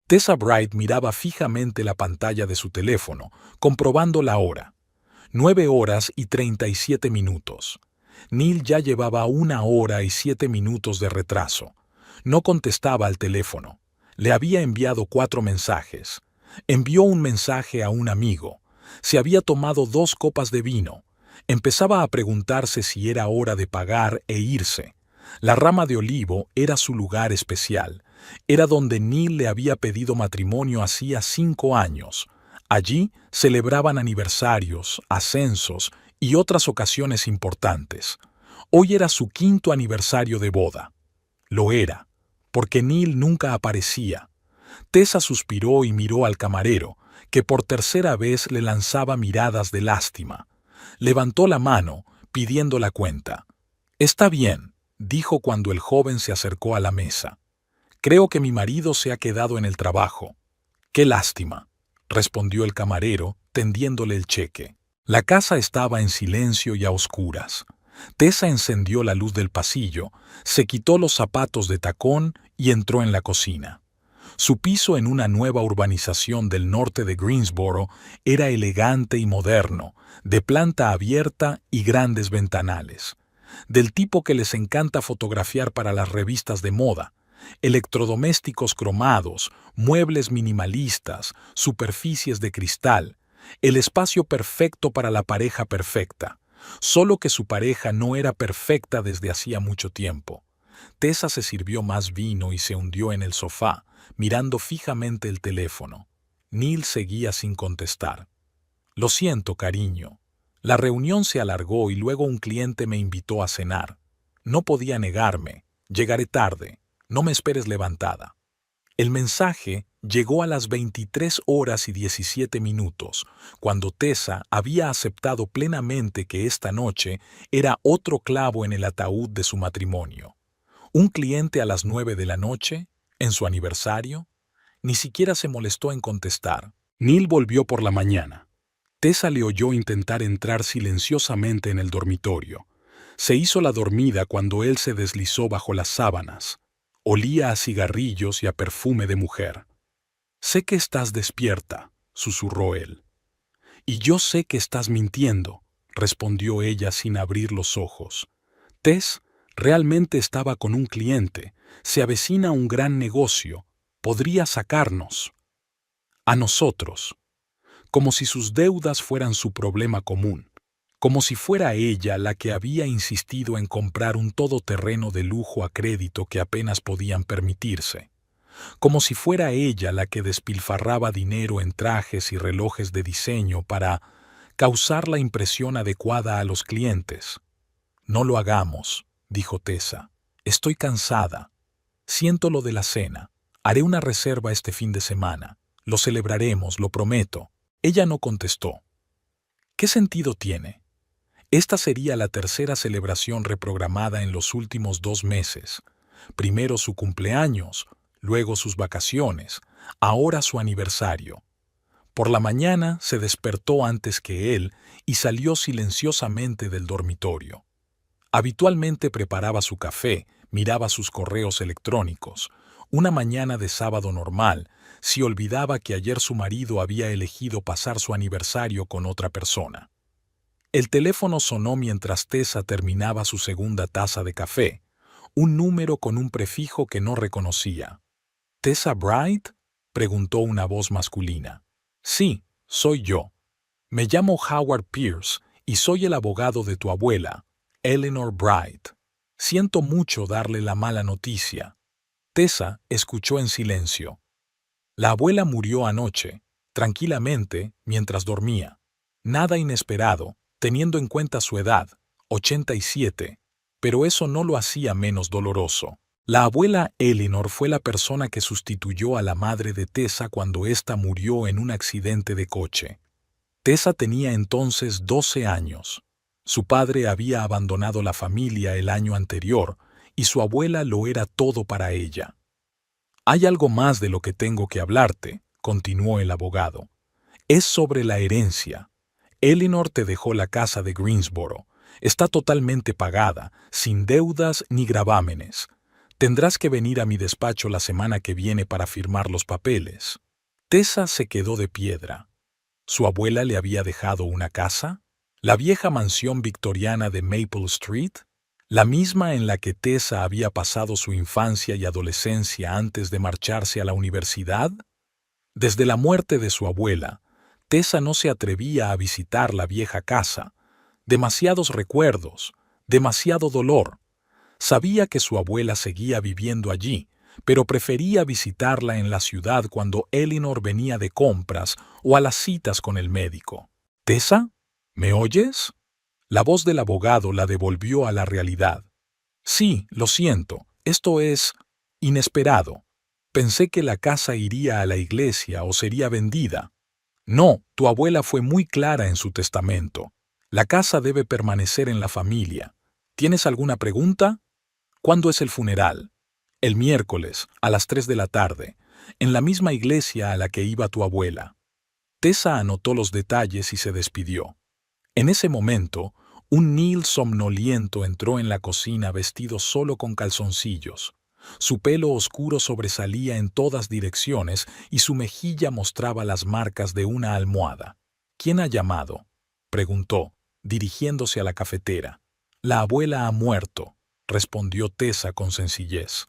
Tessa Bright miraba fijamente la pantalla de su teléfono, comprobando la hora. 9:37. Neil ya llevaba 1 hora y 7 minutos de retraso. No contestaba al teléfono. Le había enviado 4 mensajes. Envió un mensaje a un amigo. Se había tomado 2 copas de vino. Empezaba a preguntarse si era hora de pagar e irse. La Rama de Olivo era su lugar especial. Era donde Neil le había pedido matrimonio hacía 5 años. Allí celebraban aniversarios, ascensos y otras ocasiones importantes. Hoy era su 5º aniversario de boda. Lo era, porque Neil nunca aparecía. Tessa suspiró y miró al camarero, que por tercera vez le lanzaba miradas de lástima. Levantó la mano, pidiendo la cuenta. «Está bien», dijo cuando el joven se acercó a la mesa. «Creo que mi marido se ha quedado en el trabajo». «Qué lástima», respondió el camarero, tendiéndole el cheque. La casa estaba en silencio y a oscuras. Tessa encendió la luz del pasillo, se quitó los zapatos de tacón y entró en la cocina. Su piso en una nueva urbanización del norte de Greensboro era elegante y moderno, de planta abierta y grandes ventanales. Del tipo que les encanta fotografiar para las revistas de moda. Electrodomésticos cromados, muebles minimalistas, superficies de cristal. El espacio perfecto para la pareja perfecta. Solo que su pareja no era perfecta desde hacía mucho tiempo. Tessa se sirvió más vino y se hundió en el sofá, mirando fijamente el teléfono. Neil seguía sin contestar. «Lo siento, cariño». La reunión se alargó y luego un cliente me invitó a cenar. No podía negarme. «Llegaré tarde. No me esperes levantada». El mensaje llegó a las 23:17, cuando Tessa había aceptado plenamente que esta noche era otro clavo en el ataúd de su matrimonio. Un cliente a las 9 de la noche, en su aniversario, ni siquiera se molestó en contestar. Neil volvió por la mañana. Tessa le oyó intentar entrar silenciosamente en el dormitorio. Se hizo la dormida cuando él se deslizó bajo las sábanas. Olía a cigarrillos y a perfume de mujer. «Sé que estás despierta», susurró él. «Y yo sé que estás mintiendo», respondió ella sin abrir los ojos. «Tess realmente estaba con un cliente. Se avecina un gran negocio. Podría sacarnos. A nosotros. Como si sus deudas fueran su problema común. Como si fuera ella la que había insistido en comprar un todoterreno de lujo a crédito que apenas podían permitirse. Como si fuera ella la que despilfarraba dinero en trajes y relojes de diseño para causar la impresión adecuada a los clientes. «No lo hagamos», dijo Tessa. «Estoy cansada. Siento lo de la cena. Haré una reserva este fin de semana. Lo celebraremos, lo prometo». Ella no contestó. ¿Qué sentido tiene? Esta sería la tercera celebración reprogramada en los últimos 2 meses. Primero su cumpleaños, luego sus vacaciones, ahora su aniversario. Por la mañana se despertó antes que él y salió silenciosamente del dormitorio. Habitualmente preparaba su café, miraba sus correos electrónicos. Una mañana de sábado normal, se olvidaba que ayer su marido había elegido pasar su aniversario con otra persona. El teléfono sonó mientras Tessa terminaba su segunda taza de café, un número con un prefijo que no reconocía. «¿Tessa Bright?», preguntó una voz masculina. «Sí, soy yo. Me llamo Howard Pierce y soy el abogado de tu abuela, Eleanor Bright. Siento mucho darle la mala noticia». Tessa escuchó en silencio. La abuela murió anoche, tranquilamente, mientras dormía. Nada inesperado, teniendo en cuenta su edad, 87, pero eso no lo hacía menos doloroso. La abuela Eleanor fue la persona que sustituyó a la madre de Tessa cuando ésta murió en un accidente de coche. Tessa tenía entonces 12 años. Su padre había abandonado la familia el año anterior y su abuela lo era todo para ella. «Hay algo más de lo que tengo que hablarte», continuó el abogado. «Es sobre la herencia. Eleanor te dejó la casa de Greensboro. Está totalmente pagada, sin deudas ni gravámenes. Tendrás que venir a mi despacho la semana que viene para firmar los papeles. Tessa se quedó de piedra. ¿Su abuela le había dejado una casa? ¿La vieja mansión victoriana de Maple Street? ¿La misma en la que Tessa había pasado su infancia y adolescencia antes de marcharse a la universidad? Desde la muerte de su abuela, Tessa no se atrevía a visitar la vieja casa. Demasiados recuerdos, demasiado dolor. Sabía que su abuela seguía viviendo allí, pero prefería visitarla en la ciudad cuando Eleanor venía de compras o a las citas con el médico. «¿Tessa? ¿Me oyes?» La voz del abogado la devolvió a la realidad. «Sí, lo siento, esto es inesperado. Pensé que la casa iría a la iglesia o sería vendida. No, tu abuela fue muy clara en su testamento. La casa debe permanecer en la familia. ¿Tienes alguna pregunta?» «¿Cuándo es el funeral?» «El miércoles, a las 3 de la tarde, en la misma iglesia a la que iba tu abuela». Tessa anotó los detalles y se despidió. En ese momento, un Neil somnoliento entró en la cocina vestido solo con calzoncillos. Su pelo oscuro sobresalía en todas direcciones y su mejilla mostraba las marcas de una almohada. «¿Quién ha llamado?», preguntó, dirigiéndose a la cafetera. «La abuela ha muerto», respondió Tessa con sencillez.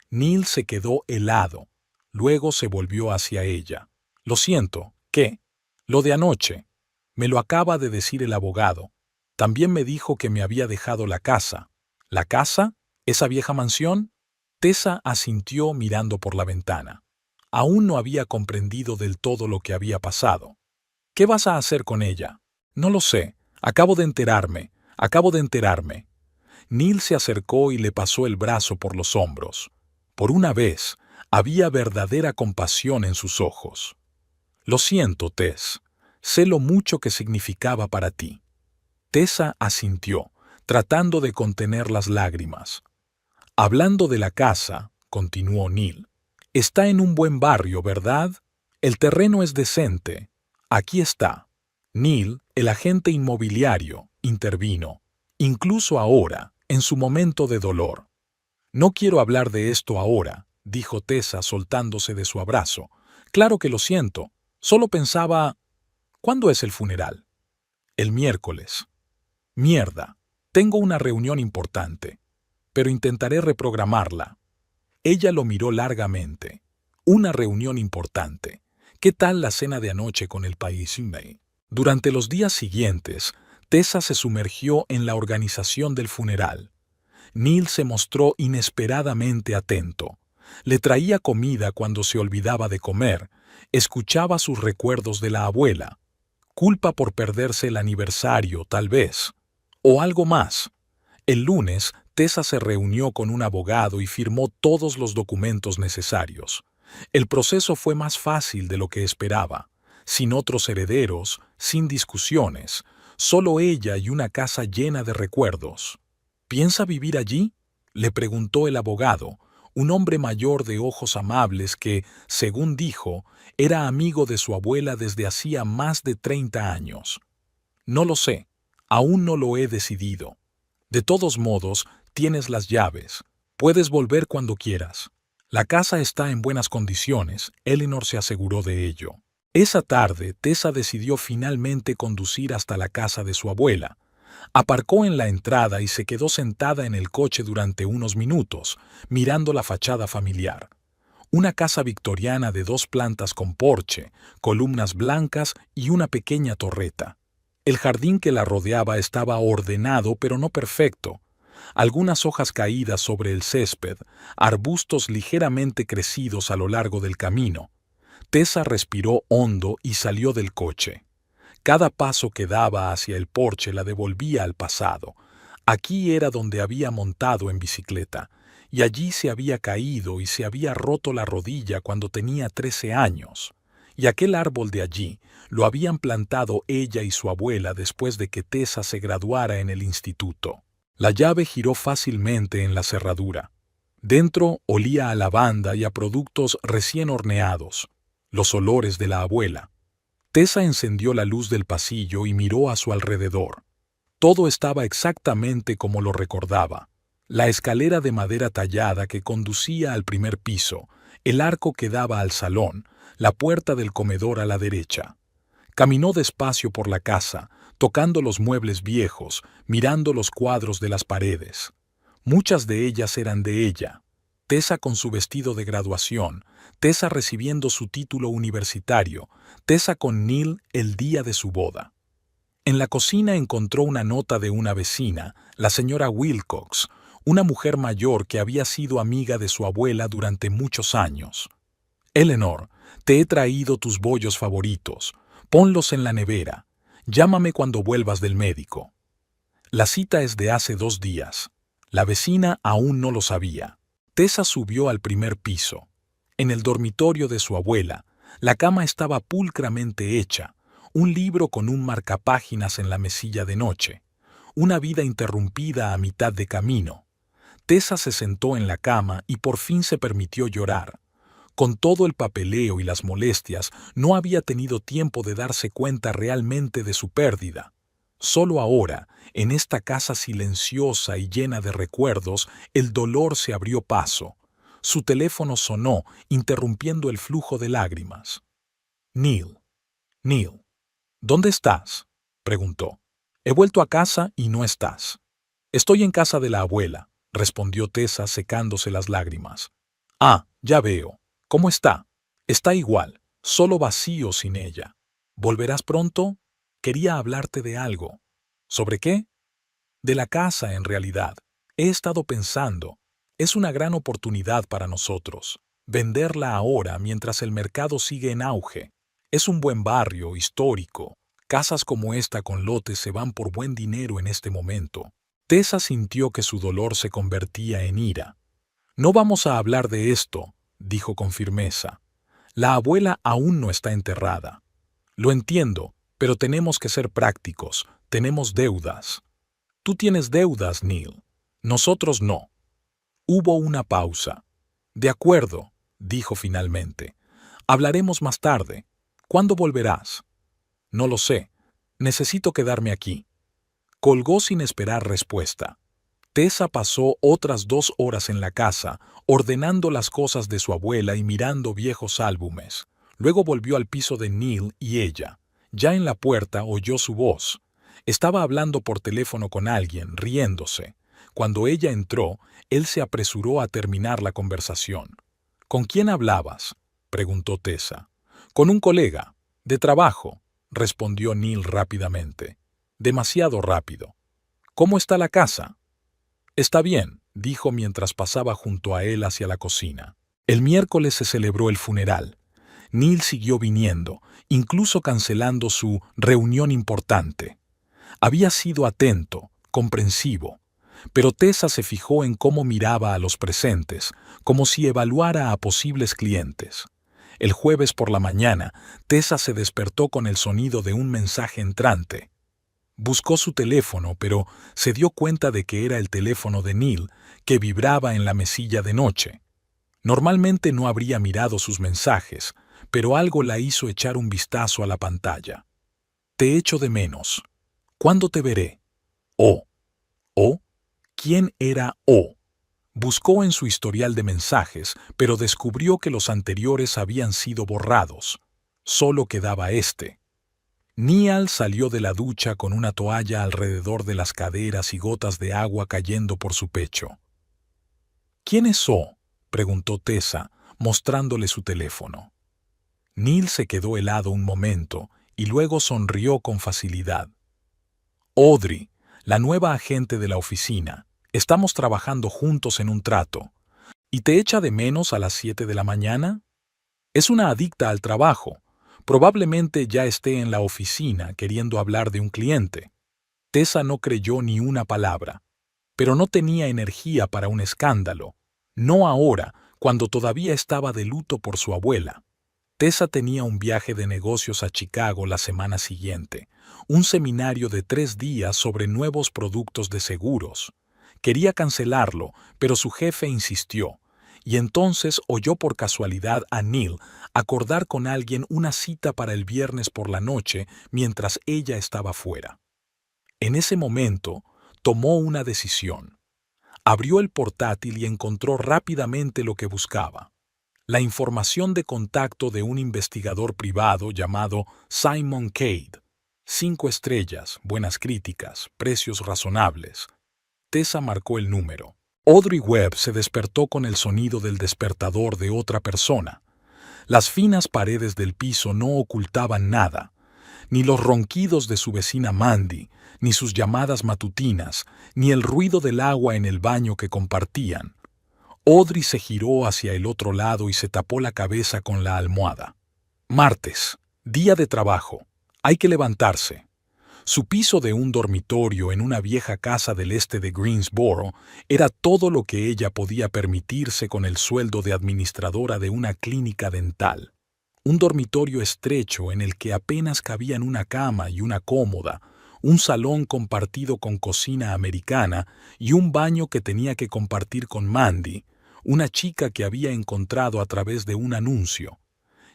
Neil se quedó helado. Luego se volvió hacia ella. «Lo siento, ¿qué?» «Lo de anoche. Me lo acaba de decir el abogado. También me dijo que me había dejado la casa». «¿La casa? ¿Esa vieja mansión?» Tessa asintió mirando por la ventana. Aún no había comprendido del todo lo que había pasado. «¿Qué vas a hacer con ella?» «No lo sé. Acabo de enterarme. Neil se acercó y le pasó el brazo por los hombros. Por una vez, había verdadera compasión en sus ojos. «Lo siento, Tess. Sé lo mucho que significaba para ti». Tessa asintió, tratando de contener las lágrimas. «Hablando de la casa», continuó Neil, «está en un buen barrio, ¿verdad? El terreno es decente. Aquí está». Neil, el agente inmobiliario, intervino, incluso ahora, en su momento de dolor. «No quiero hablar de esto ahora», dijo Tessa soltándose de su abrazo. «Claro que lo siento. Solo pensaba... ¿Cuándo es el funeral?» «El miércoles». «Mierda. Tengo una reunión importante. Pero intentaré reprogramarla». Ella lo miró largamente. «Una reunión importante. ¿Qué tal la cena de anoche con el país?» Durante los días siguientes, Tessa se sumergió en la organización del funeral. Neil se mostró inesperadamente atento. Le traía comida cuando se olvidaba de comer, escuchaba sus recuerdos de la abuela. Culpa por perderse el aniversario, tal vez. O algo más. El lunes, Tessa se reunió con un abogado y firmó todos los documentos necesarios. El proceso fue más fácil de lo que esperaba. Sin otros herederos, sin discusiones, solo ella y una casa llena de recuerdos. «¿Piensa vivir allí?», le preguntó el abogado, un hombre mayor de ojos amables que, según dijo, era amigo de su abuela desde hacía más de 30 años. «No lo sé, aún no lo he decidido. De todos modos, tienes las llaves. Puedes volver cuando quieras. La casa está en buenas condiciones», Eleanor se aseguró de ello. Esa tarde, Tessa decidió finalmente conducir hasta la casa de su abuela. Aparcó en la entrada y se quedó sentada en el coche durante unos minutos, mirando la fachada familiar. Una casa victoriana de 2 plantas con porche, columnas blancas y una pequeña torreta. El jardín que la rodeaba estaba ordenado pero no perfecto. Algunas hojas caídas sobre el césped, arbustos ligeramente crecidos a lo largo del camino. Tessa respiró hondo y salió del coche. Cada paso que daba hacia el porche la devolvía al pasado. Aquí era donde había montado en bicicleta, y allí se había caído y se había roto la rodilla cuando tenía 13 años. Y aquel árbol de allí lo habían plantado ella y su abuela después de que Tessa se graduara en el instituto. La llave giró fácilmente en la cerradura. Dentro olía a lavanda y a productos recién horneados, los olores de la abuela. Tessa encendió la luz del pasillo y miró a su alrededor. Todo estaba exactamente como lo recordaba. La escalera de madera tallada que conducía al primer piso, el arco que daba al salón, la puerta del comedor a la derecha. Caminó despacio por la casa, tocando los muebles viejos, mirando los cuadros de las paredes. Muchas de ellas eran de ella. Tessa con su vestido de graduación, Tessa recibiendo su título universitario, Tessa con Neil el día de su boda. En la cocina encontró una nota de una vecina, la señora Wilcox, una mujer mayor que había sido amiga de su abuela durante muchos años. Eleanor, te he traído tus bollos favoritos. Ponlos en la nevera. Llámame cuando vuelvas del médico. La cita es de hace 2 días. La vecina aún no lo sabía. Tessa subió al primer piso. En el dormitorio de su abuela, la cama estaba pulcramente hecha, un libro con un marcapáginas en la mesilla de noche, una vida interrumpida a mitad de camino. Tessa se sentó en la cama y por fin se permitió llorar. Con todo el papeleo y las molestias, no había tenido tiempo de darse cuenta realmente de su pérdida. Solo ahora, en esta casa silenciosa y llena de recuerdos, el dolor se abrió paso. Su teléfono sonó, interrumpiendo el flujo de lágrimas. Neil. Neil. ¿Dónde estás?, preguntó. He vuelto a casa y no estás. Estoy en casa de la abuela, respondió Tessa secándose las lágrimas. Ah, ya veo. ¿Cómo está? Está igual, solo vacío sin ella. ¿Volverás pronto? Quería hablarte de algo. ¿Sobre qué? De la casa, en realidad. He estado pensando. Es una gran oportunidad para nosotros. Venderla ahora mientras el mercado sigue en auge. Es un buen barrio, histórico. Casas como esta con lotes se van por buen dinero en este momento. Tessa sintió que su dolor se convertía en ira. No vamos a hablar de esto, dijo con firmeza. La abuela aún no está enterrada. Lo entiendo, pero tenemos que ser prácticos. Tenemos deudas. Tú tienes deudas, Neil. Nosotros no. Hubo una pausa. De acuerdo, dijo finalmente. Hablaremos más tarde. ¿Cuándo volverás? No lo sé. Necesito quedarme aquí. Colgó sin esperar respuesta. Tessa pasó otras 2 horas en la casa, ordenando las cosas de su abuela y mirando viejos álbumes. Luego volvió al piso de Neil y ella. Ya en la puerta oyó su voz. Estaba hablando por teléfono con alguien, riéndose. Cuando ella entró, él se apresuró a terminar la conversación. ¿Con quién hablabas?, preguntó Tessa. Con un colega. De trabajo, respondió Neil rápidamente. Demasiado rápido. ¿Cómo está la casa? Está bien, dijo mientras pasaba junto a él hacia la cocina. El miércoles se celebró el funeral. Neil siguió viniendo, incluso cancelando su reunión importante. Había sido atento, comprensivo, pero Tessa se fijó en cómo miraba a los presentes, como si evaluara a posibles clientes. El jueves por la mañana, Tessa se despertó con el sonido de un mensaje entrante. Buscó su teléfono, pero se dio cuenta de que era el teléfono de Neil, que vibraba en la mesilla de noche. Normalmente no habría mirado sus mensajes, pero algo la hizo echar un vistazo a la pantalla. Te echo de menos. ¿Cuándo te veré? Oh. ¿Oh? ¿Quién era O? Buscó en su historial de mensajes, pero descubrió que los anteriores habían sido borrados. Solo quedaba este. Neil salió de la ducha con una toalla alrededor de las caderas y gotas de agua cayendo por su pecho. ¿Quién es O?, preguntó Tessa, mostrándole su teléfono. Neil se quedó helado un momento y luego sonrió con facilidad. Audrey, la nueva agente de la oficina. Estamos trabajando juntos en un trato. ¿Y te echa de menos a las 7 de la mañana? Es una adicta al trabajo. Probablemente ya esté en la oficina queriendo hablar de un cliente. Tessa no creyó ni una palabra. Pero no tenía energía para un escándalo. No ahora, cuando todavía estaba de luto por su abuela. Tessa tenía un viaje de negocios a Chicago la semana siguiente, un seminario de 3 días sobre nuevos productos de seguros. Quería cancelarlo, pero su jefe insistió, y entonces oyó por casualidad a Neil acordar con alguien una cita para el viernes por la noche mientras ella estaba fuera. En ese momento, tomó una decisión. Abrió el portátil y encontró rápidamente lo que buscaba. La información de contacto de un investigador privado llamado Simon Cade. 5 estrellas, buenas críticas, precios razonables. Tessa marcó el número. Audrey Webb se despertó con el sonido del despertador de otra persona. Las finas paredes del piso no ocultaban nada, ni los ronquidos de su vecina Mandy, ni sus llamadas matutinas, ni el ruido del agua en el baño que compartían. Audrey se giró hacia el otro lado y se tapó la cabeza con la almohada. Martes, día de trabajo. Hay que levantarse. Su piso de un dormitorio en una vieja casa del este de Greensboro era todo lo que ella podía permitirse con el sueldo de administradora de una clínica dental. Un dormitorio estrecho en el que apenas cabían una cama y una cómoda, un salón compartido con cocina americana y un baño que tenía que compartir con Mandy, una chica que había encontrado a través de un anuncio.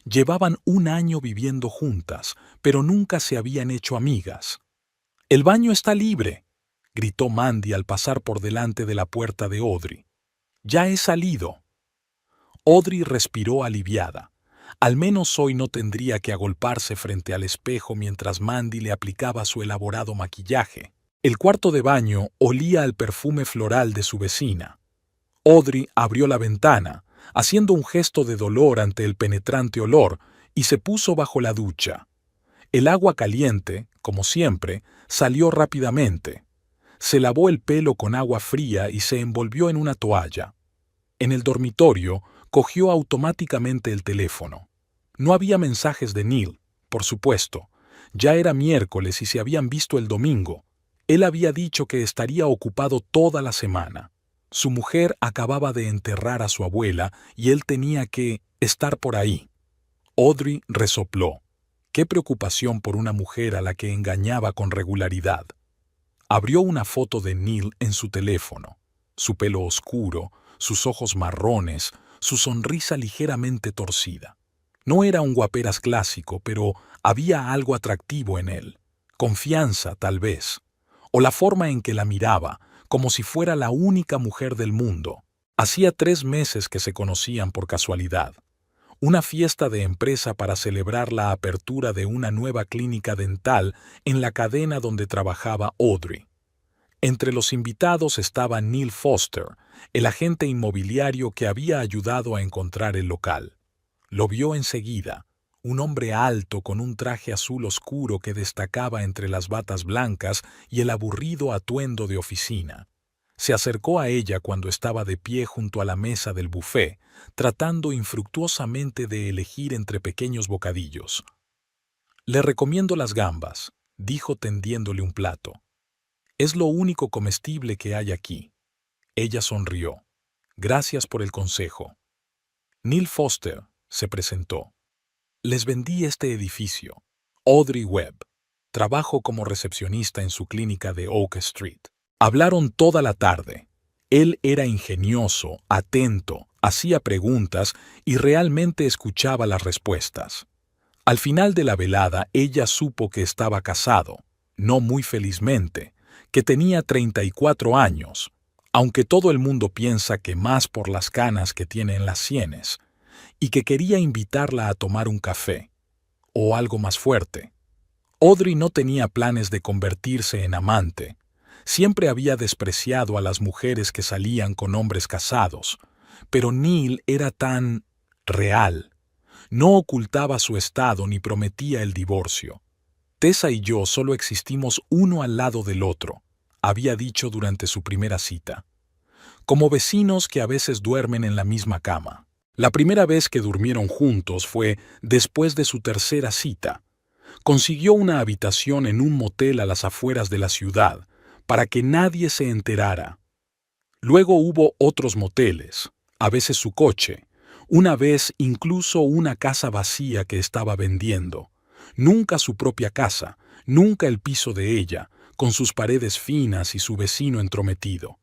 Llevaban un año viviendo juntas, pero nunca se habían hecho amigas. «¡El baño está libre!», gritó Mandy al pasar por delante de la puerta de Audrey. «Ya he salido». Audrey respiró aliviada. Al menos hoy no tendría que agolparse frente al espejo mientras Mandy le aplicaba su elaborado maquillaje. El cuarto de baño olía al perfume floral de su vecina. Audrey abrió la ventana, haciendo un gesto de dolor ante el penetrante olor, y se puso bajo la ducha. El agua caliente, como siempre, salió rápidamente. Se lavó el pelo con agua fría y se envolvió en una toalla. En el dormitorio, cogió automáticamente el teléfono. No había mensajes de Neil, por supuesto. Ya era miércoles y se habían visto el domingo. Él había dicho que estaría ocupado toda la semana. Su mujer acababa de enterrar a su abuela y él tenía que estar por ahí. Audrey resopló. Qué preocupación por una mujer a la que engañaba con regularidad. Abrió una foto de Neil en su teléfono. Su pelo oscuro, sus ojos marrones, su sonrisa ligeramente torcida. No era un guaperas clásico, pero había algo atractivo en él. Confianza, tal vez. O la forma en que la miraba, como si fuera la única mujer del mundo. Hacía 3 meses que se conocían por casualidad. Una fiesta de empresa para celebrar la apertura de una nueva clínica dental en la cadena donde trabajaba Audrey. Entre los invitados estaba Neil Foster, el agente inmobiliario que había ayudado a encontrar el local. Lo vio enseguida, un hombre alto con un traje azul oscuro que destacaba entre las batas blancas y el aburrido atuendo de oficina. Se acercó a ella cuando estaba de pie junto a la mesa del buffet, tratando infructuosamente de elegir entre pequeños bocadillos. «Le recomiendo las gambas», dijo tendiéndole un plato. «Es lo único comestible que hay aquí». Ella sonrió. «Gracias por el consejo». Neil Foster se presentó. «Les vendí este edificio. Audrey Webb. Trabajo como recepcionista en su clínica de Oak Street». Hablaron toda la tarde. Él era ingenioso, atento, hacía preguntas y realmente escuchaba las respuestas. Al final de la velada, ella supo que estaba casado, no muy felizmente, que tenía 34 años, aunque todo el mundo piensa que más por las canas que tiene en las sienes, y que quería invitarla a tomar un café, o algo más fuerte. Audrey no tenía planes de convertirse en amante. Siempre había despreciado a las mujeres que salían con hombres casados, pero Neil era tan real. No ocultaba su estado ni prometía el divorcio. «Tessa y yo solo existimos uno al lado del otro», había dicho durante su primera cita. «Como vecinos que a veces duermen en la misma cama». La primera vez que durmieron juntos fue después de su tercera cita. Consiguió una habitación en un motel a las afueras de la ciudad, para que nadie se enterara. Luego hubo otros moteles, a veces su coche, una vez incluso una casa vacía que estaba vendiendo. Nunca su propia casa, nunca el piso de ella, con sus paredes finas y su vecino entrometido.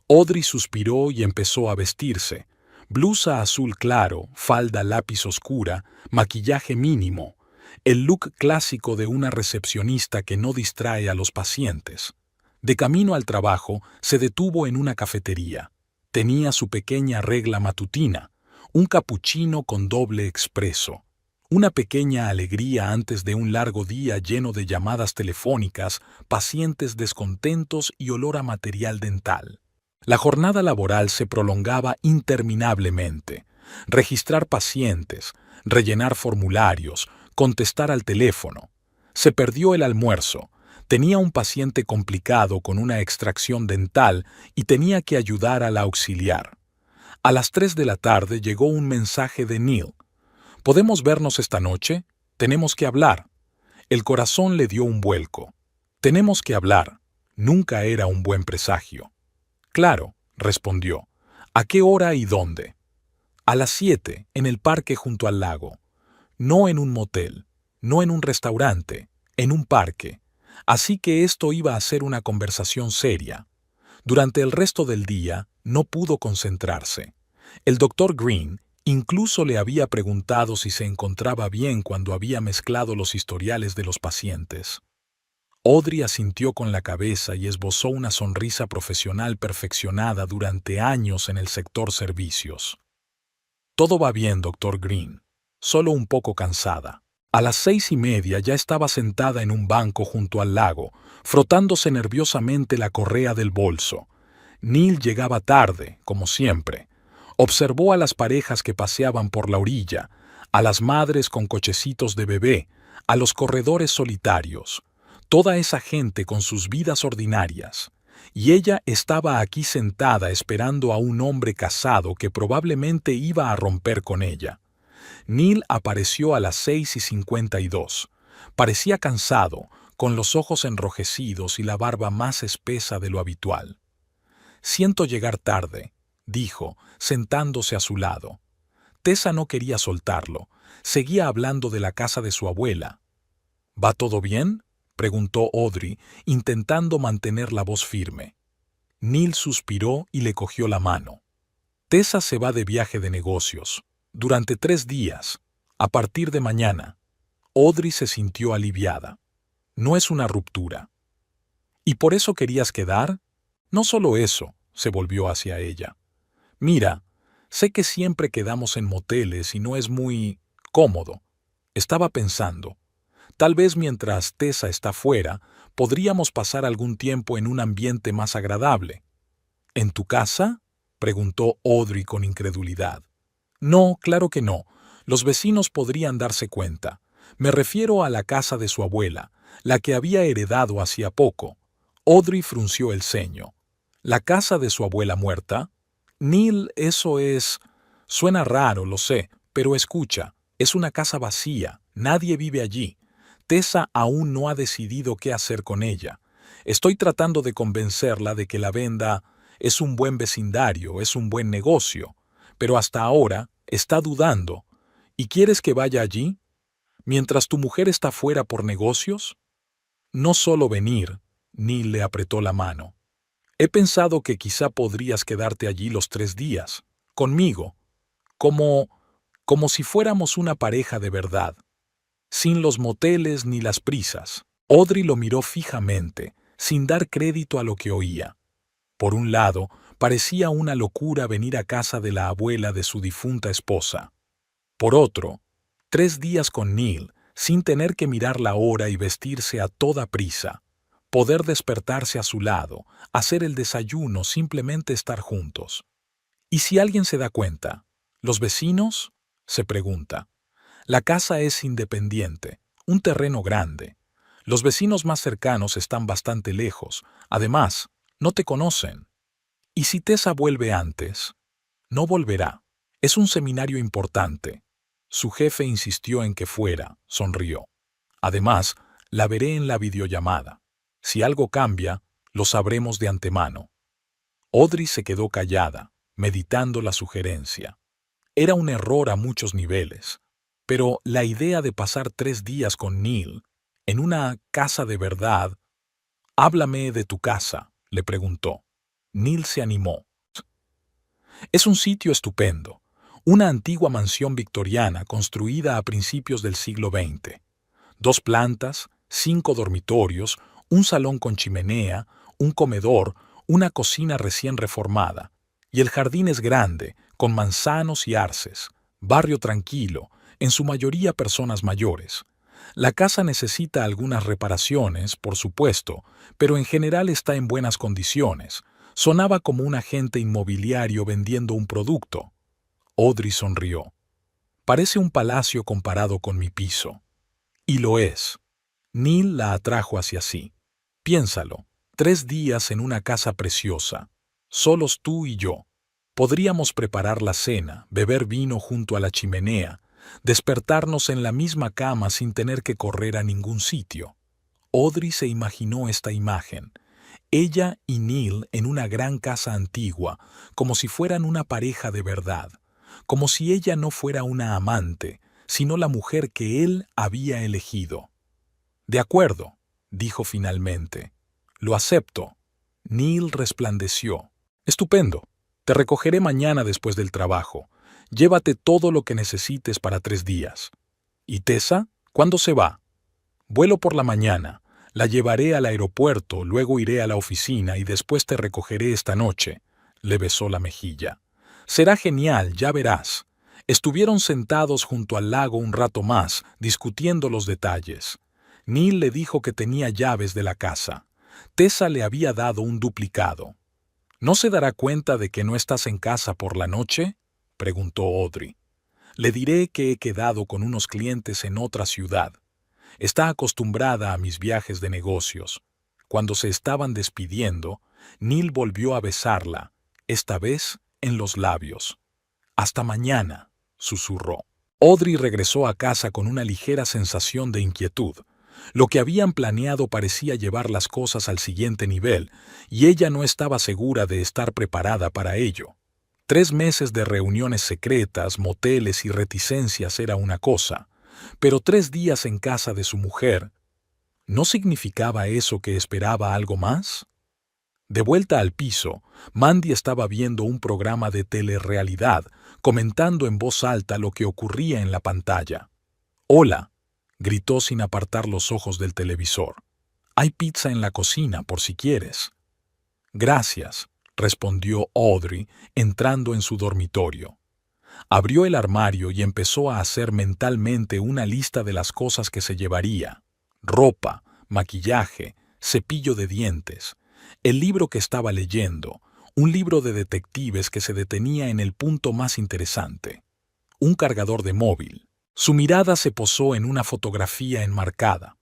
Audrey suspiró y empezó a vestirse. Blusa azul claro, falda lápiz oscura, maquillaje mínimo, el look clásico de una recepcionista que no distrae a los pacientes. De camino al trabajo, se detuvo en una cafetería. Tenía su pequeña regla matutina, un capuchino con doble expreso. Una pequeña alegría antes de un largo día lleno de llamadas telefónicas, pacientes descontentos y olor a material dental. La jornada laboral se prolongaba interminablemente. Registrar pacientes, rellenar formularios, contestar al teléfono. Se perdió el almuerzo. Tenía un paciente complicado con una extracción dental y tenía que ayudar a la auxiliar. A las 3 de la tarde llegó un mensaje de Neil. ¿Podemos vernos esta noche? Tenemos que hablar. El corazón le dio un vuelco. Tenemos que hablar. Nunca era un buen presagio. Claro, respondió. ¿A qué hora y dónde? A las 7, en el parque junto al lago. No en un motel, no en un restaurante, en un parque. Así que esto iba a ser una conversación seria. Durante el resto del día no pudo concentrarse. El doctor Green incluso le había preguntado si se encontraba bien cuando había mezclado los historiales de los pacientes. Audrey asintió con la cabeza y esbozó una sonrisa profesional perfeccionada durante años en el sector servicios. Todo va bien, doctor Green. Solo un poco cansada. A las 6:30 ya estaba sentada en un banco junto al lago, frotándose nerviosamente la correa del bolso. Neil llegaba tarde, como siempre. Observó a las parejas que paseaban por la orilla, a las madres con cochecitos de bebé, a los corredores solitarios. Toda esa gente con sus vidas ordinarias. Y ella estaba aquí sentada esperando a un hombre casado que probablemente iba a romper con ella. Neil apareció a las 6:52. Parecía cansado, con los ojos enrojecidos y la barba más espesa de lo habitual. «Siento llegar tarde», dijo, sentándose a su lado. Tessa no quería soltarlo. Seguía hablando de la casa de su abuela. «¿Va todo bien?», preguntó Audrey, intentando mantener la voz firme. Neil suspiró y le cogió la mano. «Tessa se va de viaje de negocios. Durante 3 días. A partir de mañana». Audrey se sintió aliviada. No es una ruptura. ¿Y por eso querías quedar? No solo eso, se volvió hacia ella. Mira, sé que siempre quedamos en moteles y no es muy cómodo. Estaba pensando. Tal vez mientras Tessa está fuera, podríamos pasar algún tiempo en un ambiente más agradable. ¿En tu casa?, preguntó Audrey con incredulidad. No, claro que no. Los vecinos podrían darse cuenta. Me refiero a la casa de su abuela, la que había heredado hacía poco. Audrey frunció el ceño. ¿La casa de su abuela muerta? Neil, eso es... Suena raro, lo sé, pero escucha, es una casa vacía, nadie vive allí. Tessa aún no ha decidido qué hacer con ella. Estoy tratando de convencerla de que la venda. Es un buen vecindario, es un buen negocio, pero hasta ahora está dudando. ¿Y quieres que vaya allí? ¿Mientras tu mujer está fuera por negocios? No solo venir, Neil le apretó la mano. He pensado que quizá podrías quedarte allí los 3 días, conmigo, como si fuéramos una pareja de verdad. Sin los moteles ni las prisas. Audrey lo miró fijamente, sin dar crédito a lo que oía. Por un lado, parecía una locura venir a casa de la abuela de su difunta esposa. Por otro, 3 días con Neil, sin tener que mirar la hora y vestirse a toda prisa. Poder despertarse a su lado, hacer el desayuno, simplemente estar juntos. ¿Y si alguien se da cuenta? ¿Los vecinos?, se pregunta. La casa es independiente, un terreno grande. Los vecinos más cercanos están bastante lejos. Además, no te conocen. ¿Y si Tessa vuelve antes? No volverá. Es un seminario importante. Su jefe insistió en que fuera, sonrió. Además, la veré en la videollamada. Si algo cambia, lo sabremos de antemano. Audrey se quedó callada, meditando la sugerencia. Era un error a muchos niveles. Pero la idea de pasar 3 días con Neil, en una casa de verdad... «Háblame de tu casa», le preguntó. Neil se animó. Es un sitio estupendo, una antigua mansión victoriana construida a principios del siglo XX. 2 plantas, 5 dormitorios, un salón con chimenea, un comedor, una cocina recién reformada. Y el jardín es grande, con manzanos y arces. Barrio tranquilo, en su mayoría personas mayores. La casa necesita algunas reparaciones, por supuesto, pero en general está en buenas condiciones. Sonaba como un agente inmobiliario vendiendo un producto. Audrey sonrió. Parece un palacio comparado con mi piso. Y lo es. Neil la atrajo hacia sí. Piénsalo, 3 días en una casa preciosa, solos tú y yo. Podríamos preparar la cena, beber vino junto a la chimenea, despertarnos en la misma cama sin tener que correr a ningún sitio. Audrey se imaginó esta imagen. Ella y Neil en una gran casa antigua, como si fueran una pareja de verdad, como si ella no fuera una amante, sino la mujer que él había elegido. De acuerdo, dijo finalmente. Lo acepto. Neil resplandeció. Estupendo. Te recogeré mañana después del trabajo. Llévate todo lo que necesites para 3 días. ¿Y Tessa? ¿Cuándo se va? Vuelo por la mañana. La llevaré al aeropuerto, luego iré a la oficina y después te recogeré esta noche. Le besó la mejilla. Será genial, ya verás. Estuvieron sentados junto al lago un rato más, discutiendo los detalles. Neil le dijo que tenía llaves de la casa. Tessa le había dado un duplicado. ¿No se dará cuenta de que no estás en casa por la noche?, preguntó Audrey. Le diré que he quedado con unos clientes en otra ciudad. Está acostumbrada a mis viajes de negocios. Cuando se estaban despidiendo, Neil volvió a besarla, esta vez en los labios. «Hasta mañana», susurró. Audrey regresó a casa con una ligera sensación de inquietud. Lo que habían planeado parecía llevar las cosas al siguiente nivel, y ella no estaba segura de estar preparada para ello. 3 meses de reuniones secretas, moteles y reticencias era una cosa, pero 3 días en casa de su mujer, ¿no significaba eso que esperaba algo más? De vuelta al piso, Mandy estaba viendo un programa de telerrealidad, comentando en voz alta lo que ocurría en la pantalla. «Hola», gritó sin apartar los ojos del televisor. «Hay pizza en la cocina, por si quieres». «Gracias», respondió Audrey, entrando en su dormitorio. Abrió el armario y empezó a hacer mentalmente una lista de las cosas que se llevaría: ropa, maquillaje, cepillo de dientes, el libro que estaba leyendo, un libro de detectives que se detenía en el punto más interesante, un cargador de móvil. Su mirada se posó en una fotografía enmarcada.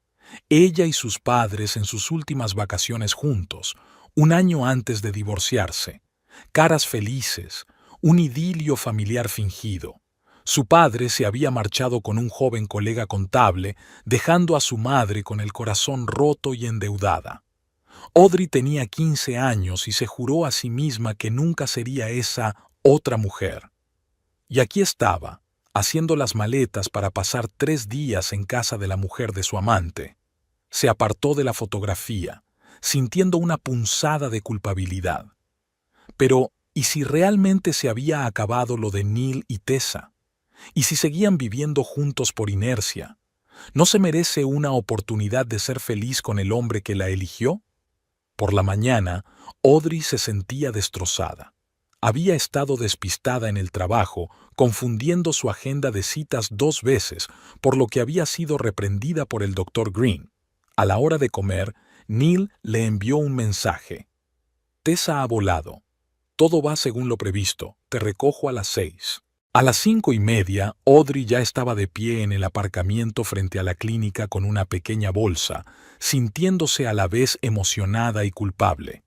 Ella y sus padres en sus últimas vacaciones juntos, un año antes de divorciarse. Caras felices, un idilio familiar fingido. Su padre se había marchado con un joven colega contable, dejando a su madre con el corazón roto y endeudada. Audrey tenía 15 años y se juró a sí misma que nunca sería esa otra mujer. Y aquí estaba, haciendo las maletas para pasar 3 días en casa de la mujer de su amante. Se apartó de la fotografía, sintiendo una punzada de culpabilidad. Pero, ¿y si realmente se había acabado lo de Neil y Tessa? ¿Y si seguían viviendo juntos por inercia? ¿No se merece una oportunidad de ser feliz con el hombre que la eligió? Por la mañana, Audrey se sentía destrozada. Había estado despistada en el trabajo, confundiendo su agenda de citas 2 veces, por lo que había sido reprendida por el Dr. Green. A la hora de comer, Neil le envió un mensaje. «Tessa ha volado. Todo va según lo previsto. Te recojo a las 6». A las 5:30, Audrey ya estaba de pie en el aparcamiento frente a la clínica con una pequeña bolsa, sintiéndose a la vez emocionada y culpable.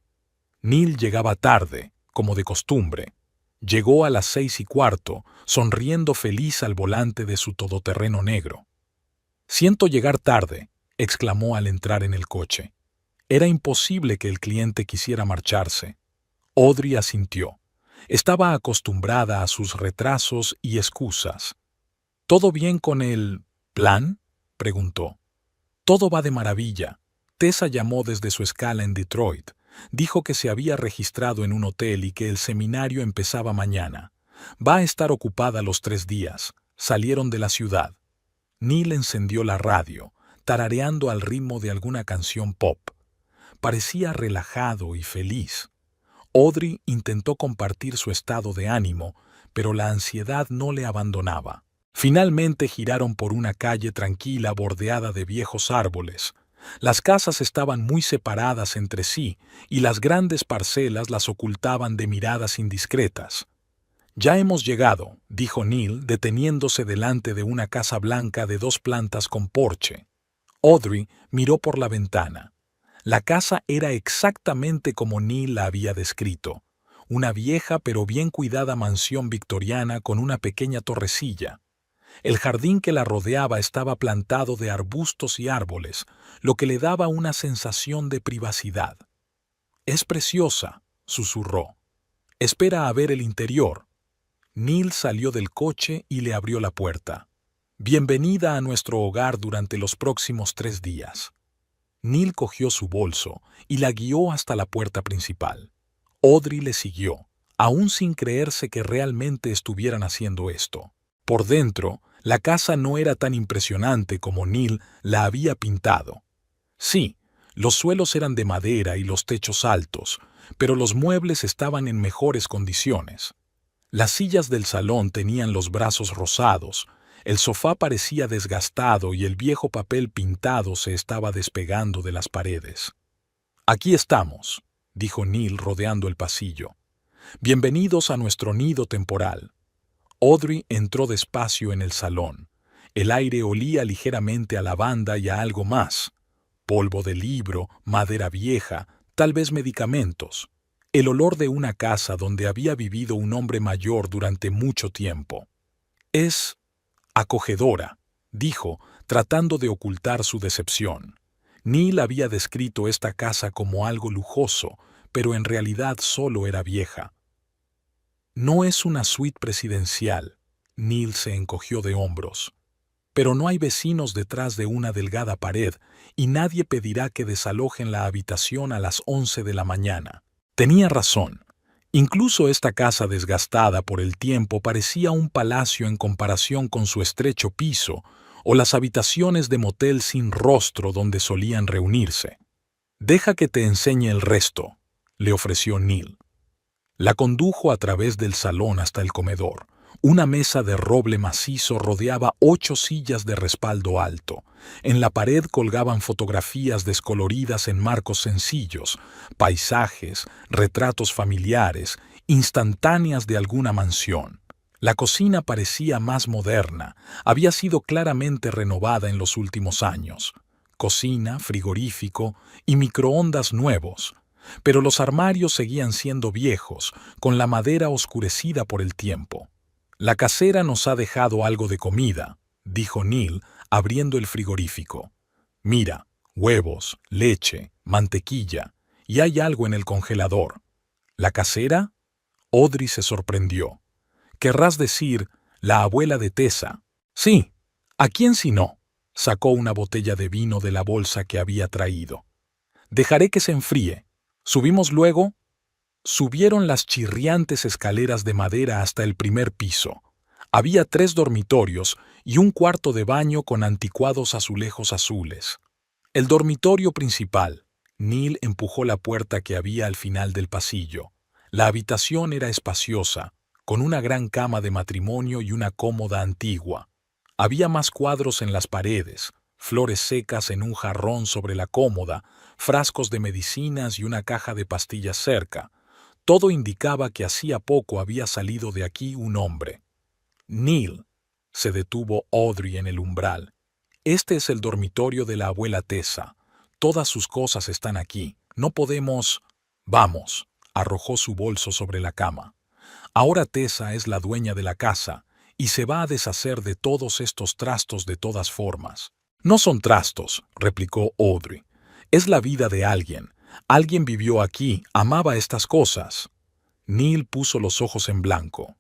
Neil llegaba tarde, como de costumbre. Llegó a las 6:15, sonriendo feliz al volante de su todoterreno negro. «Siento llegar tarde», exclamó al entrar en el coche. Era imposible que el cliente quisiera marcharse. Audrey asintió. Estaba acostumbrada a sus retrasos y excusas. «¿Todo bien con el plan?», preguntó. «Todo va de maravilla». Tessa llamó desde su escala en Detroit. Dijo que se había registrado en un hotel y que el seminario empezaba mañana. Va a estar ocupada los 3 días. Salieron de la ciudad. Neil encendió la radio, tarareando al ritmo de alguna canción pop. Parecía relajado y feliz. Audrey intentó compartir su estado de ánimo, pero la ansiedad no le abandonaba. Finalmente giraron por una calle tranquila bordeada de viejos árboles. Las casas estaban muy separadas entre sí y las grandes parcelas las ocultaban de miradas indiscretas. «Ya hemos llegado», dijo Neil, deteniéndose delante de una casa blanca de 2 plantas con porche. Audrey miró por la ventana. La casa era exactamente como Neil la había descrito. Una vieja pero bien cuidada mansión victoriana con una pequeña torrecilla. El jardín que la rodeaba estaba plantado de arbustos y árboles, lo que le daba una sensación de privacidad. «Es preciosa», susurró. «Espera a ver el interior». Neil salió del coche y le abrió la puerta. «Bienvenida a nuestro hogar durante los próximos 3 días». Neil cogió su bolso y la guió hasta la puerta principal. Audrey le siguió, aún sin creerse que realmente estuvieran haciendo esto. Por dentro, la casa no era tan impresionante como Neil la había pintado. Sí, los suelos eran de madera y los techos altos, pero los muebles estaban en mejores condiciones. Las sillas del salón tenían los brazos rosados, el sofá parecía desgastado y el viejo papel pintado se estaba despegando de las paredes. «Aquí estamos», dijo Neil rodeando el pasillo. «Bienvenidos a nuestro nido temporal». Audrey entró despacio en el salón. El aire olía ligeramente a lavanda y a algo más. Polvo de libro, madera vieja, tal vez medicamentos. El olor de una casa donde había vivido un hombre mayor durante mucho tiempo. «Es acogedora», dijo, tratando de ocultar su decepción. Neil había descrito esta casa como algo lujoso, pero en realidad solo era vieja. «No es una suite presidencial», Neil se encogió de hombros. «Pero no hay vecinos detrás de una delgada pared y nadie pedirá que desalojen la habitación a las 11 de la mañana». Tenía razón. Incluso esta casa desgastada por el tiempo parecía un palacio en comparación con su estrecho piso o las habitaciones de motel sin rostro donde solían reunirse. «Deja que te enseñe el resto», le ofreció Neil. La condujo a través del salón hasta el comedor. Una mesa de roble macizo rodeaba 8 sillas de respaldo alto. En la pared colgaban fotografías descoloridas en marcos sencillos, paisajes, retratos familiares, instantáneas de alguna mansión. La cocina parecía más moderna, había sido claramente renovada en los últimos años. Cocina, frigorífico y microondas nuevos. Pero los armarios seguían siendo viejos, con la madera oscurecida por el tiempo. «La casera nos ha dejado algo de comida», dijo Neil, abriendo el frigorífico. «Mira, huevos, leche, mantequilla, y hay algo en el congelador». «¿La casera?», Audrey se sorprendió. «Querrás decir, la abuela de Tessa». «Sí, ¿a quién si no?», sacó una botella de vino de la bolsa que había traído. «Dejaré que se enfríe. ¿Subimos luego?» Subieron las chirriantes escaleras de madera hasta el primer piso. Había 3 dormitorios y un cuarto de baño con anticuados azulejos azules. El dormitorio principal. Neil empujó la puerta que había al final del pasillo. La habitación era espaciosa, con una gran cama de matrimonio y una cómoda antigua. Había más cuadros en las paredes, flores secas en un jarrón sobre la cómoda, frascos de medicinas y una caja de pastillas cerca. Todo indicaba que hacía poco había salido de aquí un hombre. «Neil», se detuvo Audrey en el umbral. «Este es el dormitorio de la abuela Tessa. Todas sus cosas están aquí. No podemos...» «Vamos», arrojó su bolso sobre la cama. «Ahora Tessa es la dueña de la casa y se va a deshacer de todos estos trastos de todas formas». «No son trastos», replicó Audrey. «Es la vida de alguien. Alguien vivió aquí, amaba estas cosas». Neil puso los ojos en blanco.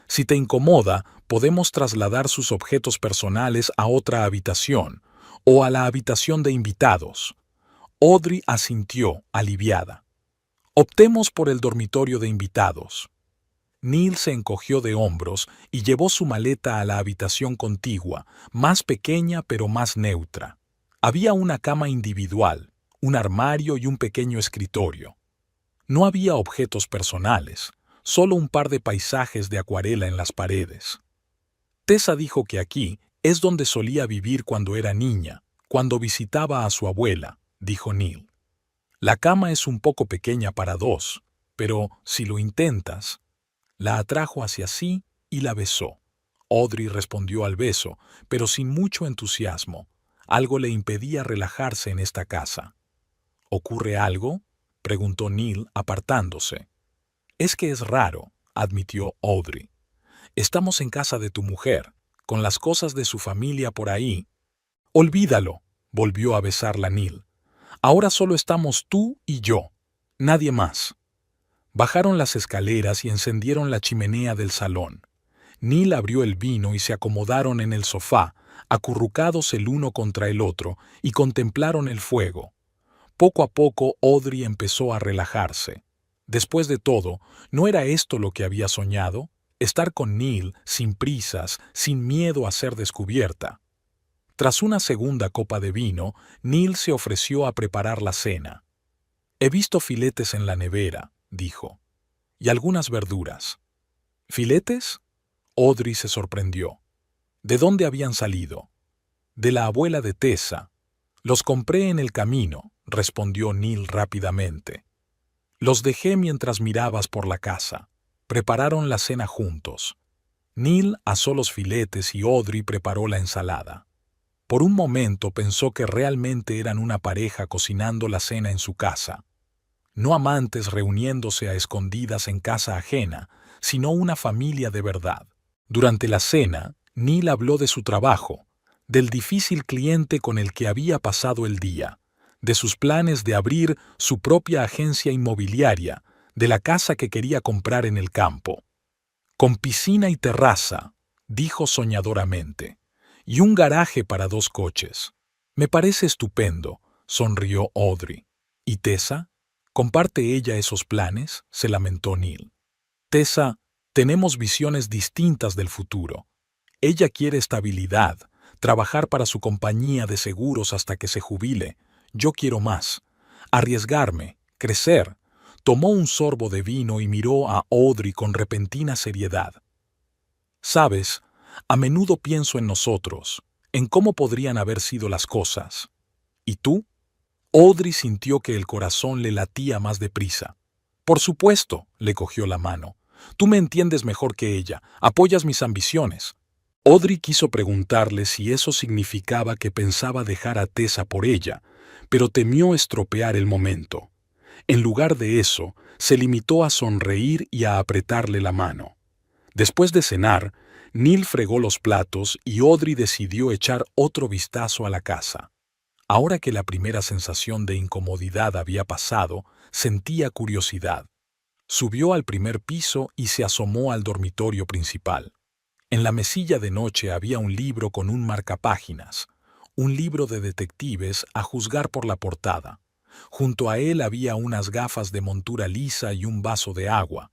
«Si te incomoda, podemos trasladar sus objetos personales a otra habitación, o a la habitación de invitados». Audrey asintió, aliviada. «Optemos por el dormitorio de invitados». Neil se encogió de hombros y llevó su maleta a la habitación contigua, más pequeña pero más neutra. Había una cama individual, un armario y un pequeño escritorio. No había objetos personales, solo un par de paisajes de acuarela en las paredes. Tessa dijo que aquí es donde solía vivir cuando era niña, cuando visitaba a su abuela, dijo Neil. La cama es un poco pequeña para dos, pero si lo intentas. La atrajo hacia sí y la besó. Audrey respondió al beso, pero sin mucho entusiasmo. Algo le impedía relajarse en esta casa. ¿Ocurre algo?, preguntó Neil apartándose. Es que es raro, admitió Audrey. Estamos en casa de tu mujer, con las cosas de su familia por ahí. Olvídalo, volvió a besarla Neil. Ahora solo estamos tú y yo, nadie más. Bajaron las escaleras y encendieron la chimenea del salón. Neil abrió el vino y se acomodaron en el sofá, acurrucados el uno contra el otro, y contemplaron el fuego. Poco a poco Audrey empezó a relajarse. Después de todo, ¿no era esto lo que había soñado? Estar con Neil, sin prisas, sin miedo a ser descubierta. Tras una segunda copa de vino, Neil se ofreció a preparar la cena. He visto filetes en la nevera, dijo, y algunas verduras. ¿Filetes? Audrey se sorprendió. ¿De dónde habían salido? De la abuela de Tessa. Los compré en el camino, respondió Neil rápidamente. Los dejé mientras mirabas por la casa. Prepararon la cena juntos. Neil asó los filetes y Audrey preparó la ensalada. Por un momento pensó que realmente eran una pareja cocinando la cena en su casa. No amantes reuniéndose a escondidas en casa ajena, sino una familia de verdad. Durante la cena, Neil habló de su trabajo, del difícil cliente con el que había pasado el día, de sus planes de abrir su propia agencia inmobiliaria, de la casa que quería comprar en el campo. Con piscina y terraza, dijo soñadoramente, y un garaje para 2 coches. Me parece estupendo, sonrió Audrey. ¿Y Tessa? ¿Comparte ella esos planes?, se lamentó Neil. Tessa, tenemos visiones distintas del futuro. Ella quiere estabilidad, trabajar para su compañía de seguros hasta que se jubile. Yo quiero más. Arriesgarme, crecer. Tomó un sorbo de vino y miró a Audrey con repentina seriedad. Sabes, a menudo pienso en nosotros, en cómo podrían haber sido las cosas. ¿Y tú? Audrey sintió que el corazón le latía más deprisa. Por supuesto, le cogió la mano. Tú me entiendes mejor que ella, apoyas mis ambiciones. Audrey quiso preguntarle si eso significaba que pensaba dejar a Tessa por ella, pero temió estropear el momento. En lugar de eso, se limitó a sonreír y a apretarle la mano. Después de cenar, Neil fregó los platos y Audrey decidió echar otro vistazo a la casa. Ahora que la primera sensación de incomodidad había pasado, sentía curiosidad. Subió al primer piso y se asomó al dormitorio principal. En la mesilla de noche había un libro con un marcapáginas, un libro de detectives a juzgar por la portada. Junto a él había unas gafas de montura lisa y un vaso de agua.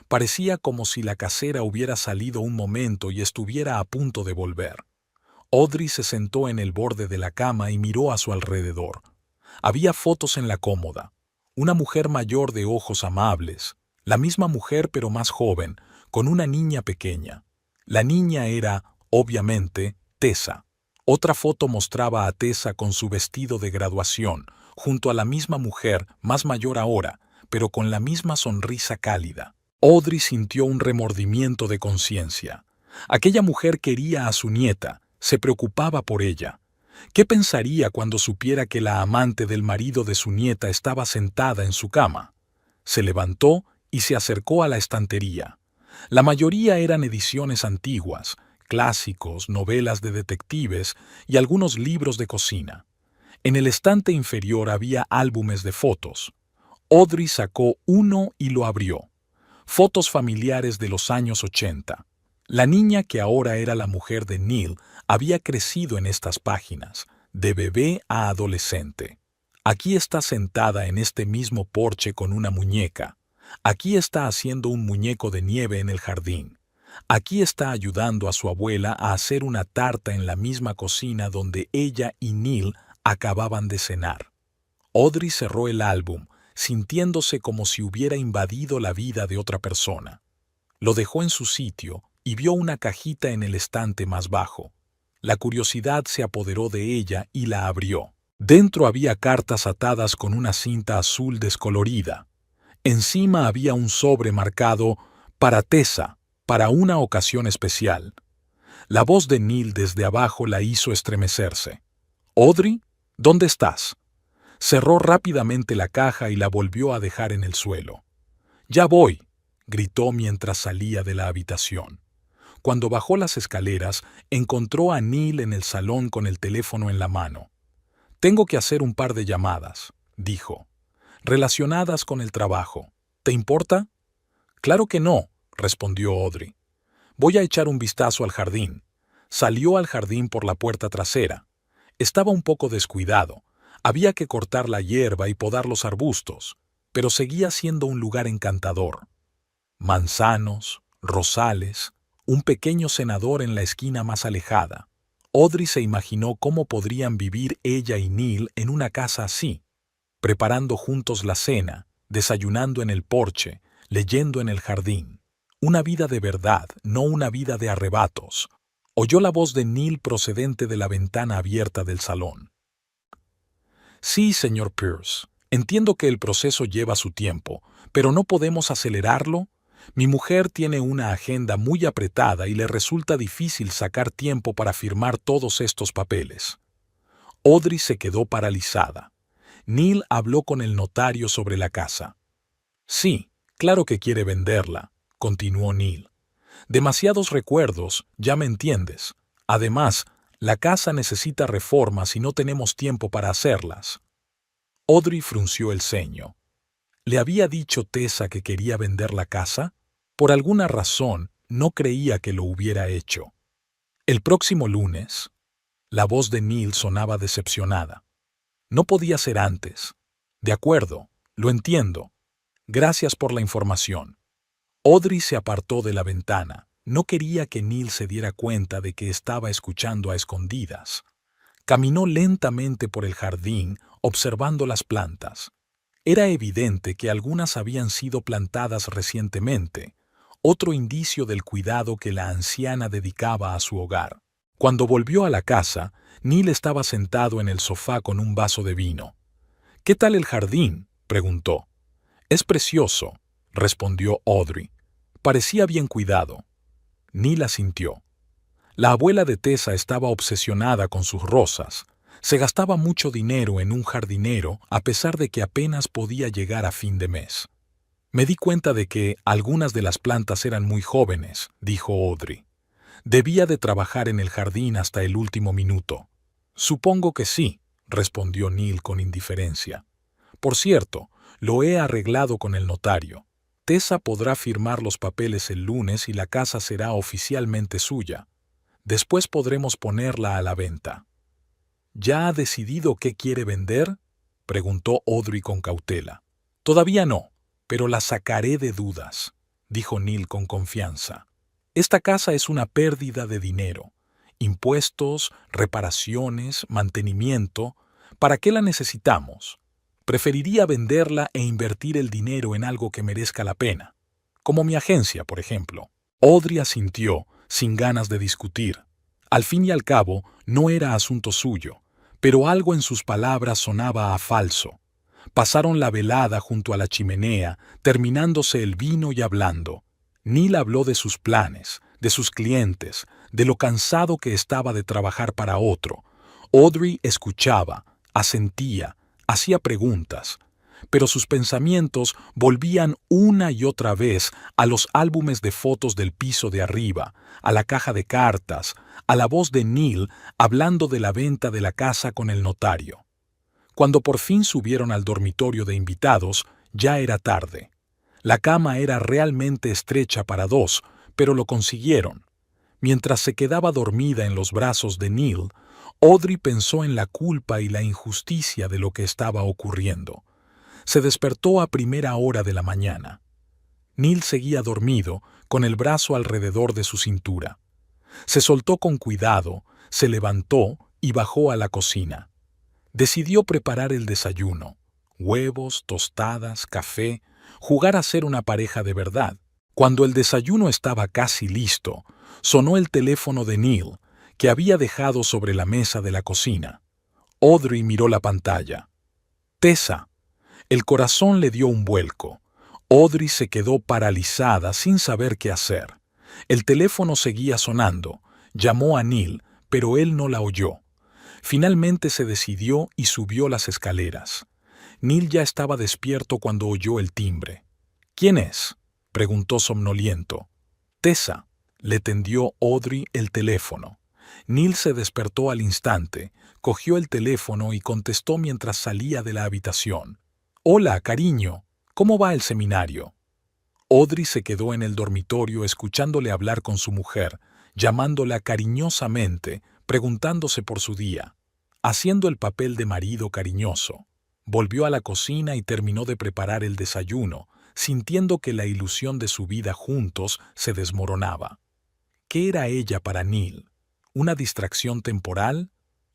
Parecía como si la casera hubiera salido un momento y estuviera a punto de volver. Audrey se sentó en el borde de la cama y miró a su alrededor. Había fotos en la cómoda. Una mujer mayor de ojos amables, la misma mujer pero más joven, con una niña pequeña. La niña era, obviamente, Tessa. Otra foto mostraba a Tessa con su vestido de graduación, junto a la misma mujer, más mayor ahora, pero con la misma sonrisa cálida. Audrey sintió un remordimiento de conciencia. Aquella mujer quería a su nieta, se preocupaba por ella. ¿Qué pensaría cuando supiera que la amante del marido de su nieta estaba sentada en su cama? Se levantó y se acercó a la estantería. La mayoría eran ediciones antiguas, clásicos, novelas de detectives y algunos libros de cocina. En el estante inferior había álbumes de fotos. Audrey sacó uno y lo abrió. Fotos familiares de los años 80. La niña que ahora era la mujer de Neil había crecido en estas páginas, de bebé a adolescente. Aquí está sentada en este mismo porche con una muñeca. Aquí está haciendo un muñeco de nieve en el jardín. Aquí está ayudando a su abuela a hacer una tarta en la misma cocina donde ella y Neil acababan de cenar. Audrey cerró el álbum, sintiéndose como si hubiera invadido la vida de otra persona. Lo dejó en su sitio y vio una cajita en el estante más bajo. La curiosidad se apoderó de ella y la abrió. Dentro había cartas atadas con una cinta azul descolorida. Encima había un sobre marcado «Para Tessa, para una ocasión especial». La voz de Neil desde abajo la hizo estremecerse. «Audrey, ¿dónde estás?» Cerró rápidamente la caja y la volvió a dejar en el suelo. «Ya voy», gritó mientras salía de la habitación. Cuando bajó las escaleras, encontró a Neil en el salón con el teléfono en la mano. «Tengo que hacer un par de llamadas», dijo, «relacionadas con el trabajo. ¿Te importa?» «Claro que no», respondió Audrey. «Voy a echar un vistazo al jardín». Salió al jardín por la puerta trasera. Estaba un poco descuidado. Había que cortar la hierba y podar los arbustos, pero seguía siendo un lugar encantador. Manzanos, rosales, un pequeño cenador en la esquina más alejada. Audrey se imaginó cómo podrían vivir ella y Neil en una casa así, preparando juntos la cena, desayunando en el porche, leyendo en el jardín. Una vida de verdad, no una vida de arrebatos. Oyó la voz de Neil procedente de la ventana abierta del salón. «Sí, señor Pierce. Entiendo que el proceso lleva su tiempo, pero ¿no podemos acelerarlo? Mi mujer tiene una agenda muy apretada y le resulta difícil sacar tiempo para firmar todos estos papeles». Audrey se quedó paralizada. Neil habló con el notario sobre la casa. «Sí, claro que quiere venderla», continuó Neil. «Demasiados recuerdos, ya me entiendes. Además, la casa necesita reformas y no tenemos tiempo para hacerlas». Audrey frunció el ceño. ¿Le había dicho Tessa que quería vender la casa? Por alguna razón, no creía que lo hubiera hecho. El próximo lunes, la voz de Neil sonaba decepcionada. «No podía ser antes». «De acuerdo, lo entiendo. Gracias por la información». Audrey se apartó de la ventana. No quería que Neil se diera cuenta de que estaba escuchando a escondidas. Caminó lentamente por el jardín, observando las plantas. Era evidente que algunas habían sido plantadas recientemente, otro indicio del cuidado que la anciana dedicaba a su hogar. Cuando volvió a la casa, Neil estaba sentado en el sofá con un vaso de vino. «¿Qué tal el jardín?», preguntó. «Es precioso», respondió Audrey. «Parecía bien cuidado». Neil asintió. La abuela de Tessa estaba obsesionada con sus rosas. Se gastaba mucho dinero en un jardinero a pesar de que apenas podía llegar a fin de mes. «Me di cuenta de que algunas de las plantas eran muy jóvenes», dijo Audrey. «Debía de trabajar en el jardín hasta el último minuto». «Supongo que sí», respondió Neil con indiferencia. «Por cierto, lo he arreglado con el notario. Tessa podrá firmar los papeles el lunes y la casa será oficialmente suya. Después podremos ponerla a la venta». «¿Ya ha decidido qué quiere vender?», preguntó Audrey con cautela. «Todavía no, pero la sacaré de dudas», dijo Neil con confianza. «Esta casa es una pérdida de dinero. Impuestos, reparaciones, mantenimiento. ¿Para qué la necesitamos? Preferiría venderla e invertir el dinero en algo que merezca la pena, como mi agencia, por ejemplo». Audrey asintió, sin ganas de discutir. Al fin y al cabo, no era asunto suyo, pero algo en sus palabras sonaba a falso. Pasaron la velada junto a la chimenea, terminándose el vino y hablando. Neil habló de sus planes, de sus clientes, de lo cansado que estaba de trabajar para otro. Audrey escuchaba, asentía, hacía preguntas, pero sus pensamientos volvían una y otra vez a los álbumes de fotos del piso de arriba, a la caja de cartas, a la voz de Neil hablando de la venta de la casa con el notario. Cuando por fin subieron al dormitorio de invitados, ya era tarde. La cama era realmente estrecha para dos, pero lo consiguieron. Mientras se quedaba dormida en los brazos de Neil, Audrey pensó en la culpa y la injusticia de lo que estaba ocurriendo. Se despertó a primera hora de la mañana. Neil seguía dormido, con el brazo alrededor de su cintura. Se soltó con cuidado, se levantó y bajó a la cocina. Decidió preparar el desayuno. Huevos, tostadas, café, jugar a ser una pareja de verdad. Cuando el desayuno estaba casi listo, sonó el teléfono de Neil, que había dejado sobre la mesa de la cocina. Audrey miró la pantalla. Tessa. El corazón le dio un vuelco. Audrey se quedó paralizada sin saber qué hacer. El teléfono seguía sonando. Llamó a Neil, pero él no la oyó. Finalmente se decidió y subió las escaleras. Neil ya estaba despierto cuando oyó el timbre. ¿Quién es?, preguntó somnoliento. Tessa, le tendió Audrey el teléfono. Neil se despertó al instante, cogió el teléfono y contestó mientras salía de la habitación. Hola, cariño, ¿cómo va el seminario? Audrey se quedó en el dormitorio escuchándole hablar con su mujer, llamándola cariñosamente, preguntándose por su día, haciendo el papel de marido cariñoso. Volvió a la cocina y terminó de preparar el desayuno, sintiendo que la ilusión de su vida juntos se desmoronaba. ¿Qué era ella para Neil? ¿Una distracción temporal?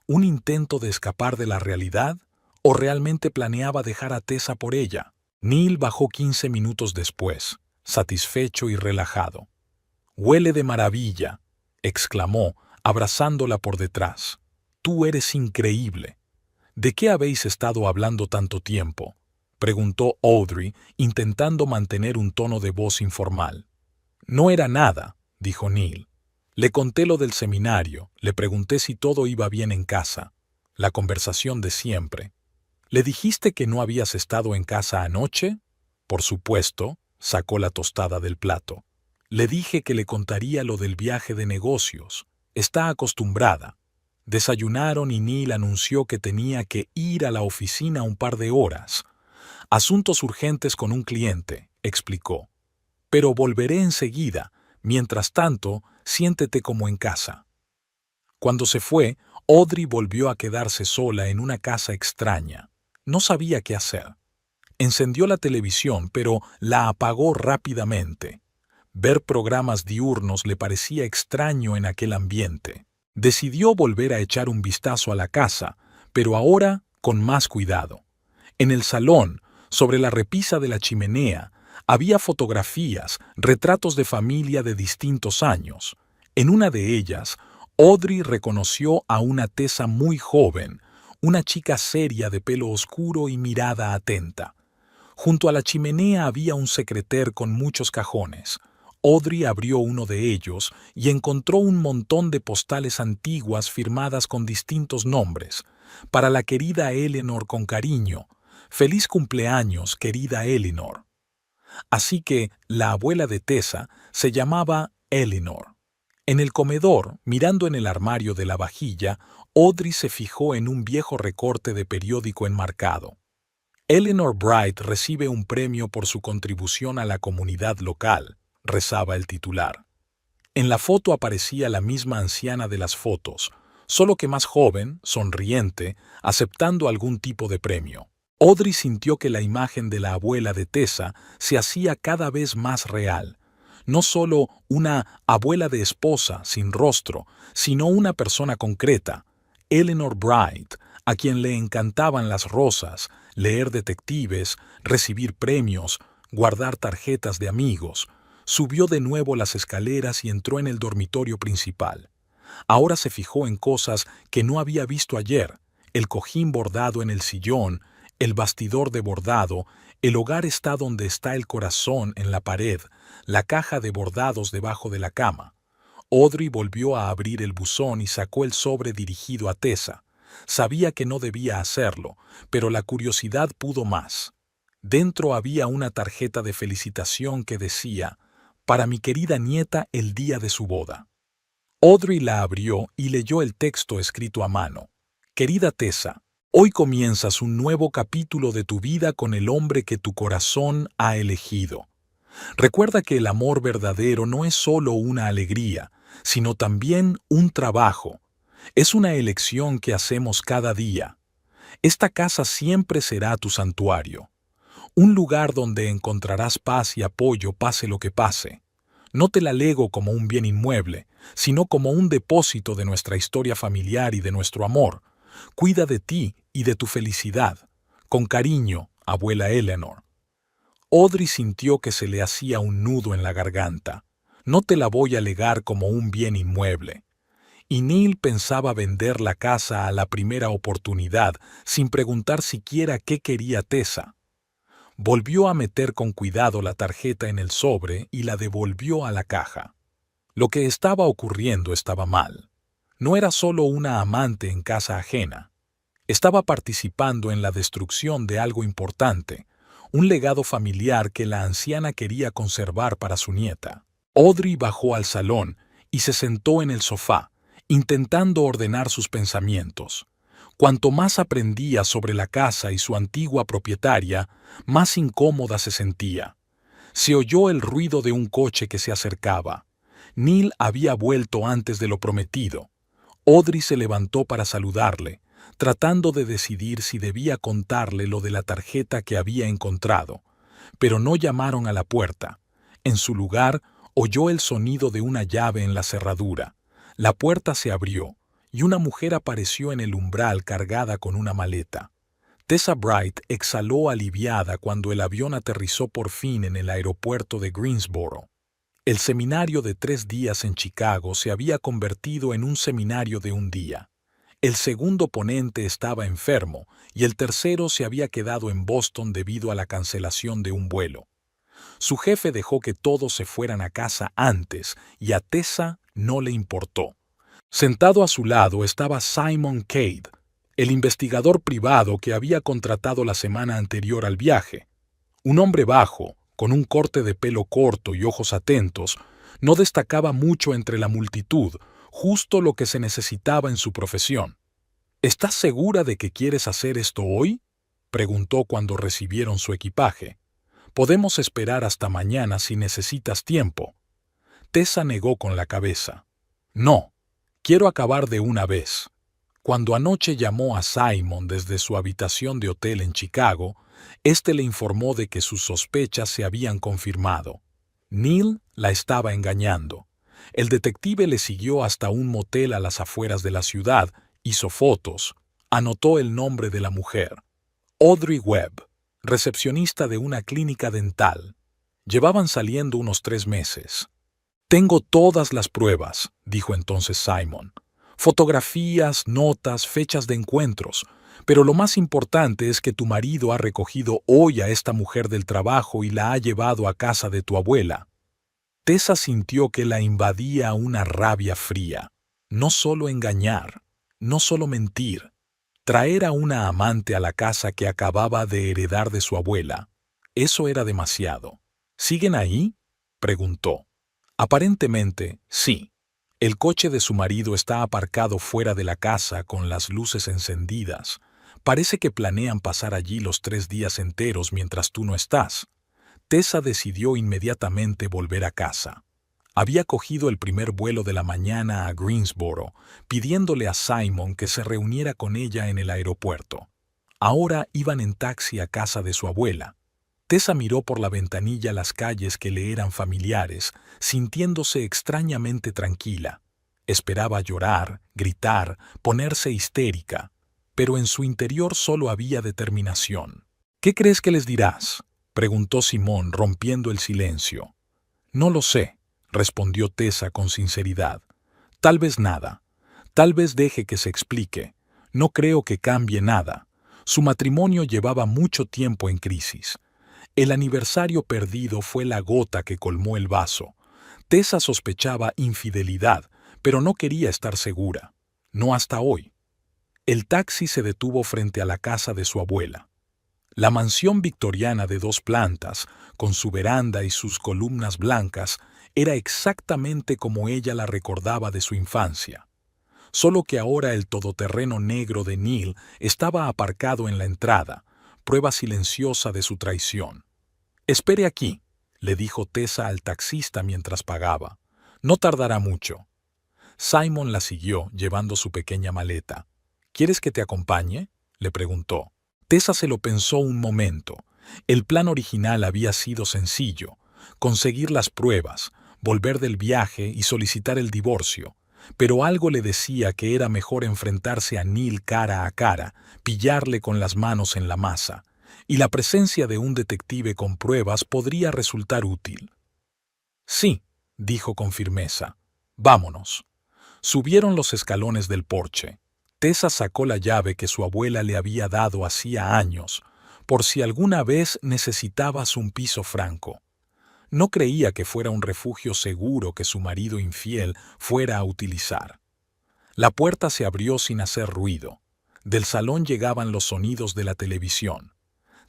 ¿Un intento de escapar de la realidad? ¿O realmente planeaba dejar a Tessa por ella? Neil bajó 15 minutos después, satisfecho y relajado. «Huele de maravilla», exclamó, abrazándola por detrás. «Tú eres increíble». «¿De qué habéis estado hablando tanto tiempo?», preguntó Audrey, intentando mantener un tono de voz informal. «No era nada», dijo Neil. «Le conté lo del seminario, le pregunté si todo iba bien en casa. La conversación de siempre». «¿Le dijiste que no habías estado en casa anoche?». «Por supuesto», sacó la tostada del plato. «Le dije que le contaría lo del viaje de negocios. Está acostumbrada». Desayunaron y Neil anunció que tenía que ir a la oficina un par de horas. «Asuntos urgentes con un cliente», explicó. «Pero volveré enseguida. Mientras tanto, siéntete como en casa». Cuando se fue, Audrey volvió a quedarse sola en una casa extraña. No sabía qué hacer. Encendió la televisión, pero la apagó rápidamente. Ver programas diurnos le parecía extraño en aquel ambiente. Decidió volver a echar un vistazo a la casa, pero ahora con más cuidado. En el salón, sobre la repisa de la chimenea, había fotografías, retratos de familia de distintos años. En una de ellas, Audrey reconoció a una Tessa muy joven, una chica seria de pelo oscuro y mirada atenta. Junto a la chimenea había un secreter con muchos cajones. Audrey abrió uno de ellos y encontró un montón de postales antiguas firmadas con distintos nombres. Para la querida Eleanor con cariño. «Feliz cumpleaños, querida Eleanor». Así que la abuela de Tessa se llamaba Eleanor. En el comedor, mirando en el armario de la vajilla, Audrey se fijó en un viejo recorte de periódico enmarcado. «Eleanor Bright recibe un premio por su contribución a la comunidad local», rezaba el titular. En la foto aparecía la misma anciana de las fotos, solo que más joven, sonriente, aceptando algún tipo de premio. Audrey sintió que la imagen de la abuela de Tessa se hacía cada vez más real. No solo una abuela de esposa sin rostro, sino una persona concreta, Eleanor Bright, a quien le encantaban las rosas, leer detectives, recibir premios, guardar tarjetas de amigos. Subió de nuevo las escaleras y entró en el dormitorio principal. Ahora se fijó en cosas que no había visto ayer: el cojín bordado en el sillón, el bastidor de bordado, el hogar está donde está el corazón en la pared, la caja de bordados debajo de la cama. Audrey volvió a abrir el buzón y sacó el sobre dirigido a Tessa. Sabía que no debía hacerlo, pero la curiosidad pudo más. Dentro había una tarjeta de felicitación que decía: «Para mi querida nieta el día de su boda». Audrey la abrió y leyó el texto escrito a mano. «Querida Tessa, hoy comienzas un nuevo capítulo de tu vida con el hombre que tu corazón ha elegido. Recuerda que el amor verdadero no es solo una alegría, sino también un trabajo. Es una elección que hacemos cada día. Esta casa siempre será tu santuario. Un lugar donde encontrarás paz y apoyo pase lo que pase. No te la lego como un bien inmueble, sino como un depósito de nuestra historia familiar y de nuestro amor. Cuida de ti y de tu felicidad. Con cariño, abuela Eleanor. Audrey sintió que se le hacía un nudo en la garganta. No te la voy a legar como un bien inmueble. Y Neil pensaba vender la casa a la primera oportunidad, sin preguntar siquiera qué quería Tessa. Volvió a meter con cuidado la tarjeta en el sobre y la devolvió a la caja. Lo que estaba ocurriendo estaba mal. No era solo una amante en casa ajena. Estaba participando en la destrucción de algo importante, un legado familiar que la anciana quería conservar para su nieta. Audrey bajó al salón y se sentó en el sofá, intentando ordenar sus pensamientos. Cuanto más aprendía sobre la casa y su antigua propietaria, más incómoda se sentía. Se oyó el ruido de un coche que se acercaba. Neil había vuelto antes de lo prometido. Audrey se levantó para saludarle, tratando de decidir si debía contarle lo de la tarjeta que había encontrado. Pero no llamaron a la puerta. En su lugar, oyó el sonido de una llave en la cerradura. La puerta se abrió, y una mujer apareció en el umbral cargada con una maleta. Tessa Bright exhaló aliviada cuando el avión aterrizó por fin en el aeropuerto de Greensboro. El seminario de 3 días en Chicago se había convertido en un seminario de un día. El segundo ponente estaba enfermo y el tercero se había quedado en Boston debido a la cancelación de un vuelo. Su jefe dejó que todos se fueran a casa antes y a Tessa no le importó. Sentado a su lado estaba Simon Cade, el investigador privado que había contratado la semana anterior al viaje. Un hombre bajo, con un corte de pelo corto y ojos atentos, no destacaba mucho entre la multitud, justo lo que se necesitaba en su profesión. ¿Estás segura de que quieres hacer esto hoy?, preguntó cuando recibieron su equipaje. Podemos esperar hasta mañana si necesitas tiempo. Tessa negó con la cabeza. No, quiero acabar de una vez. Cuando anoche llamó a Simon desde su habitación de hotel en Chicago, éste le informó de que sus sospechas se habían confirmado. Neil la estaba engañando. El detective le siguió hasta un motel a las afueras de la ciudad, hizo fotos, anotó el nombre de la mujer. Audrey Webb, recepcionista de una clínica dental. Llevaban saliendo unos 3 meses. Tengo todas las pruebas, dijo entonces Simon. Fotografías, notas, fechas de encuentros. Pero lo más importante es que tu marido ha recogido hoy a esta mujer del trabajo y la ha llevado a casa de tu abuela. Tessa sintió que la invadía una rabia fría. No solo engañar, no solo mentir, traer a una amante a la casa que acababa de heredar de su abuela. Eso era demasiado. ¿Siguen ahí?, preguntó. Aparentemente, sí. El coche de su marido está aparcado fuera de la casa con las luces encendidas. Parece que planean pasar allí los 3 días enteros mientras tú no estás. Tessa decidió inmediatamente volver a casa. Había cogido el primer vuelo de la mañana a Greensboro, pidiéndole a Simon que se reuniera con ella en el aeropuerto. Ahora iban en taxi a casa de su abuela. Tessa miró por la ventanilla las calles que le eran familiares, sintiéndose extrañamente tranquila. Esperaba llorar, gritar, ponerse histérica, pero en su interior solo había determinación. ¿Qué crees que les dirás?, preguntó Simón, rompiendo el silencio. No lo sé, respondió Tessa con sinceridad. Tal vez nada. Tal vez deje que se explique. No creo que cambie nada. Su matrimonio llevaba mucho tiempo en crisis. El aniversario perdido fue la gota que colmó el vaso. Tessa sospechaba infidelidad, pero no quería estar segura. No hasta hoy. El taxi se detuvo frente a la casa de su abuela. La mansión victoriana de 2 plantas, con su veranda y sus columnas blancas, era exactamente como ella la recordaba de su infancia. Solo que ahora el todoterreno negro de Neil estaba aparcado en la entrada, prueba silenciosa de su traición. «Espere aquí», le dijo Tessa al taxista mientras pagaba. «No tardará mucho». Simon la siguió, llevando su pequeña maleta. «¿Quieres que te acompañe?», le preguntó. Tessa se lo pensó un momento. El plan original había sido sencillo: conseguir las pruebas, volver del viaje y solicitar el divorcio. Pero algo le decía que era mejor enfrentarse a Neil cara a cara, pillarle con las manos en la masa. y la presencia de un detective con pruebas podría resultar útil. Sí, dijo con firmeza. Vámonos. Subieron los escalones del porche. Tessa sacó la llave que su abuela le había dado hacía años, por si alguna vez necesitabas un piso franco. No creía que fuera un refugio seguro que su marido infiel fuera a utilizar. La puerta se abrió sin hacer ruido. Del salón llegaban los sonidos de la televisión.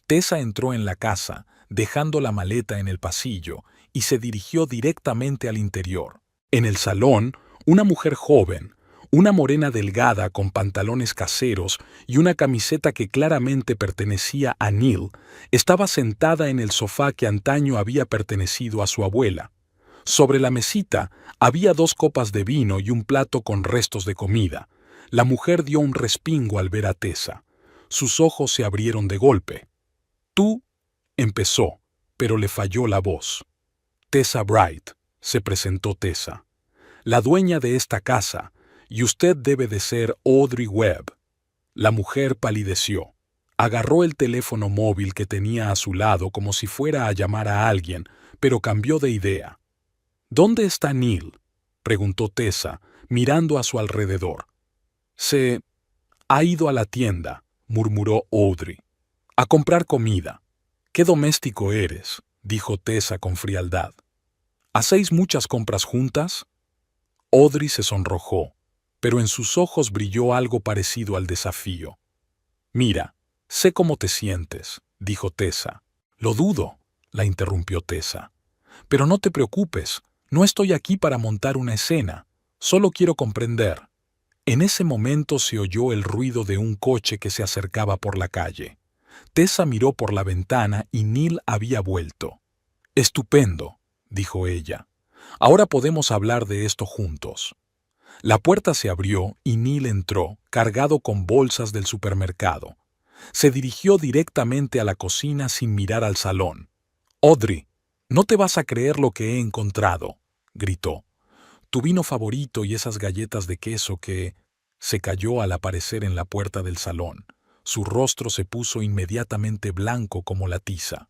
Tessa entró en la casa, dejando la maleta en el pasillo, y se dirigió directamente al interior. En el salón, una mujer joven, una morena delgada con pantalones caseros y una camiseta que claramente pertenecía a Neil, estaba sentada en el sofá que antaño había pertenecido a su abuela. Sobre la mesita había 2 copas de vino y un plato con restos de comida. La mujer dio un respingo al ver a Tessa. Sus ojos se abrieron de golpe. «Tú», empezó, pero le falló la voz. «Tessa Bright», se presentó Tessa. «La dueña de esta casa, y usted debe de ser Audrey Webb». La mujer palideció. Agarró el teléfono móvil que tenía a su lado como si fuera a llamar a alguien, pero cambió de idea. «¿Dónde está Neil?», preguntó Tessa, mirando a su alrededor. «Se ha ido a la tienda», murmuró Audrey. «A comprar comida». «Qué doméstico eres», dijo Tessa con frialdad. «¿Hacéis muchas compras juntas?». Audrey se sonrojó, pero en sus ojos brilló algo parecido al desafío. «Mira, sé cómo te sientes», dijo Tessa. «Lo dudo», la interrumpió Tessa. «Pero no te preocupes, no estoy aquí para montar una escena, solo quiero comprender». En ese momento se oyó el ruido de un coche que se acercaba por la calle. Tessa miró por la ventana y Neil había vuelto. «Estupendo», dijo ella. «Ahora podemos hablar de esto juntos». La puerta se abrió y Neil entró, cargado con bolsas del supermercado. Se dirigió directamente a la cocina sin mirar al salón. «Audrey, no te vas a creer lo que he encontrado», gritó. «Tu vino favorito y esas galletas de queso que...». Se calló al aparecer en la puerta del salón. Su rostro se puso inmediatamente blanco como la tiza.